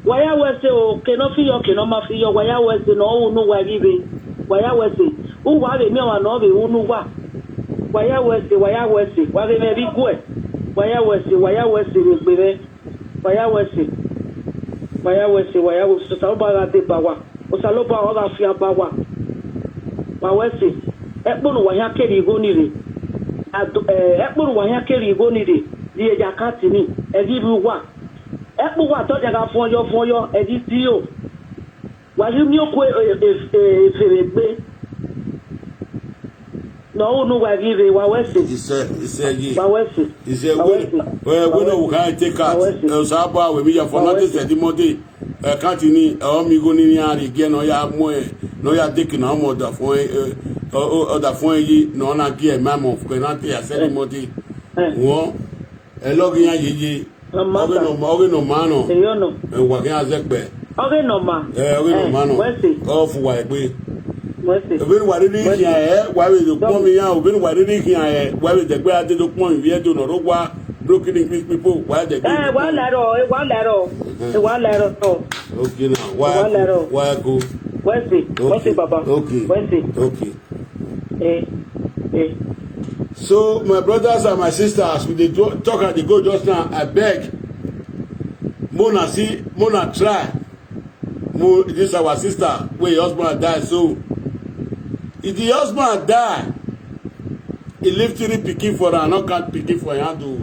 [SPEAKER 1] Waya wese o keno fi yo keno ma fi yo waya wese no unu wa bibe waya wese u wa be mi wa no be unu wa waya wese wa be me bi gwe waya wese ni gbere waya wese so ba ga de ba wa o sa lo ba o ga fi aba wa wese e kpunu wa ya keri go ni re e kpunu wa ya keri go ni re di eja kati ni e di bi wa ekpu wa to jaga fun yo edi ti o wa ri mi oko efere gbe no unu wa give wa wese wa wese we no can take out so aba we mi ya for not say the money can't ni o mi go ni ari ge no ya mo no ya take na mo da fun oda fun yi no na ge memo ko na te ya say money won e login ayeye oge no mano wa ke azekbe oge no mano o fu wa egbe obin wa ri ni wa we do pon mi ya obin wa ri ni wa we de gbe ade do pon wi e do no rogwa broken English people wa de gbe wa lero so okay now wa go wese baba okay So my brothers and my sisters, we dey talk and they go just now. I beg, Mona try. This is our sister. Where your husband die. So if the husband die, he leave 3 pikin for her, not can't pikin for her handle.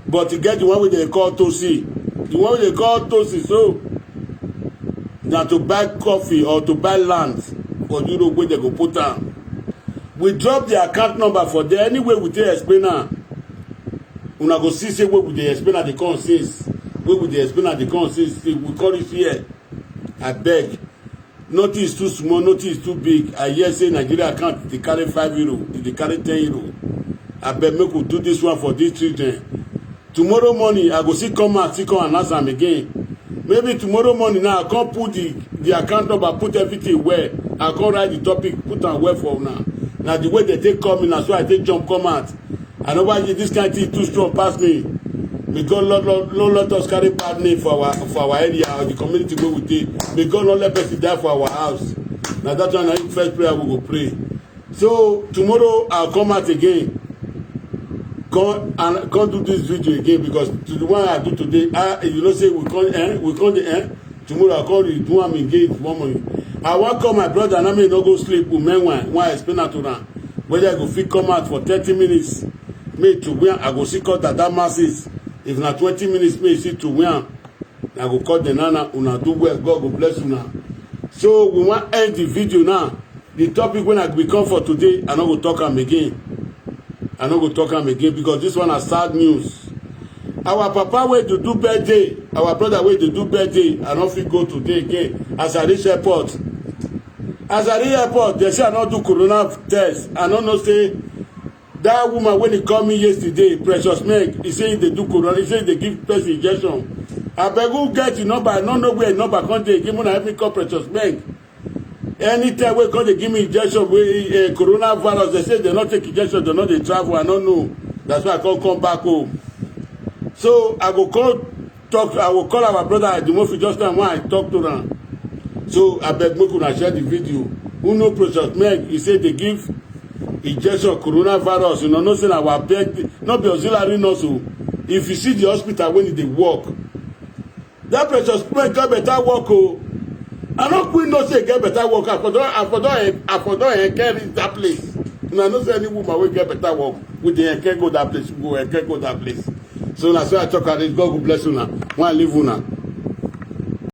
[SPEAKER 1] But he get the one wey they call Tosi. The one wey they call Tosi. So now to buy coffee or to buy land for Europe where they go put am. We drop the account number for there. Anyway, we take explainer. Una go see say where we dey explainer the consist. Where we dey explainer the consist. We call it here. I beg. Nothing is too small. Nothing is too big. I hear say Nigeria account they carry €5. They carry €10. I beg make we do this one for this children. Tomorrow morning I go see come and ask them again. Maybe tomorrow morning now I can't put the account number, put everything where I can't write the topic, put am where for now. na the way they take come in na so I take jump come out. I know why this kind of thing too strong pass me. May God not let us carry bad name for our area or the community where we take. May God not let person die for our house. Now that's why the first prayer we go pray. So tomorrow I'll come out again. Come do this video again because to the one I do today, you know say we can't end. Tomorrow I'll call you do am again one morning. I want call my brother and I may not go sleep with men when I explain that to them. Whether I go fit come out for 30 minutes, may to where I go see cut that masses. If na 20 minutes, may see to where I go cut the nana, una do well, God go bless you now. So we want to end the video now. The topic when I become for today, I no go talk am again. I no go talk am again because this one is sad news. Our papa wey to do birthday, our brother wey to do birthday, I no fit go today again as I reach airport. As I reach airport, they say I no do corona test. I no know say that woman when he call me yesterday, Precious Meg, he say they do corona, he say they give person injection. I beg who get the number, I don't know where number come dey give me help me call Precious Meg. Anytime we come they give me injection with coronavirus, they say they not take injection, they not they travel, I don't know. That's why I can't come back home. So I will call our brother at the Mofi just time when I talk to them. So I beg me could share the video. Who know Precious Meg, he said they give injection coronavirus, you know, no saying our beg, not be auxiliary nurse. If you see the hospital when they work, that Precious Meg get better work. I don't quit no say get better work. I for don't carry that place. And I don't say any woman will get better work with the can't go that place, go that place. So that's why I talk about it. God will bless you now. One leave you now.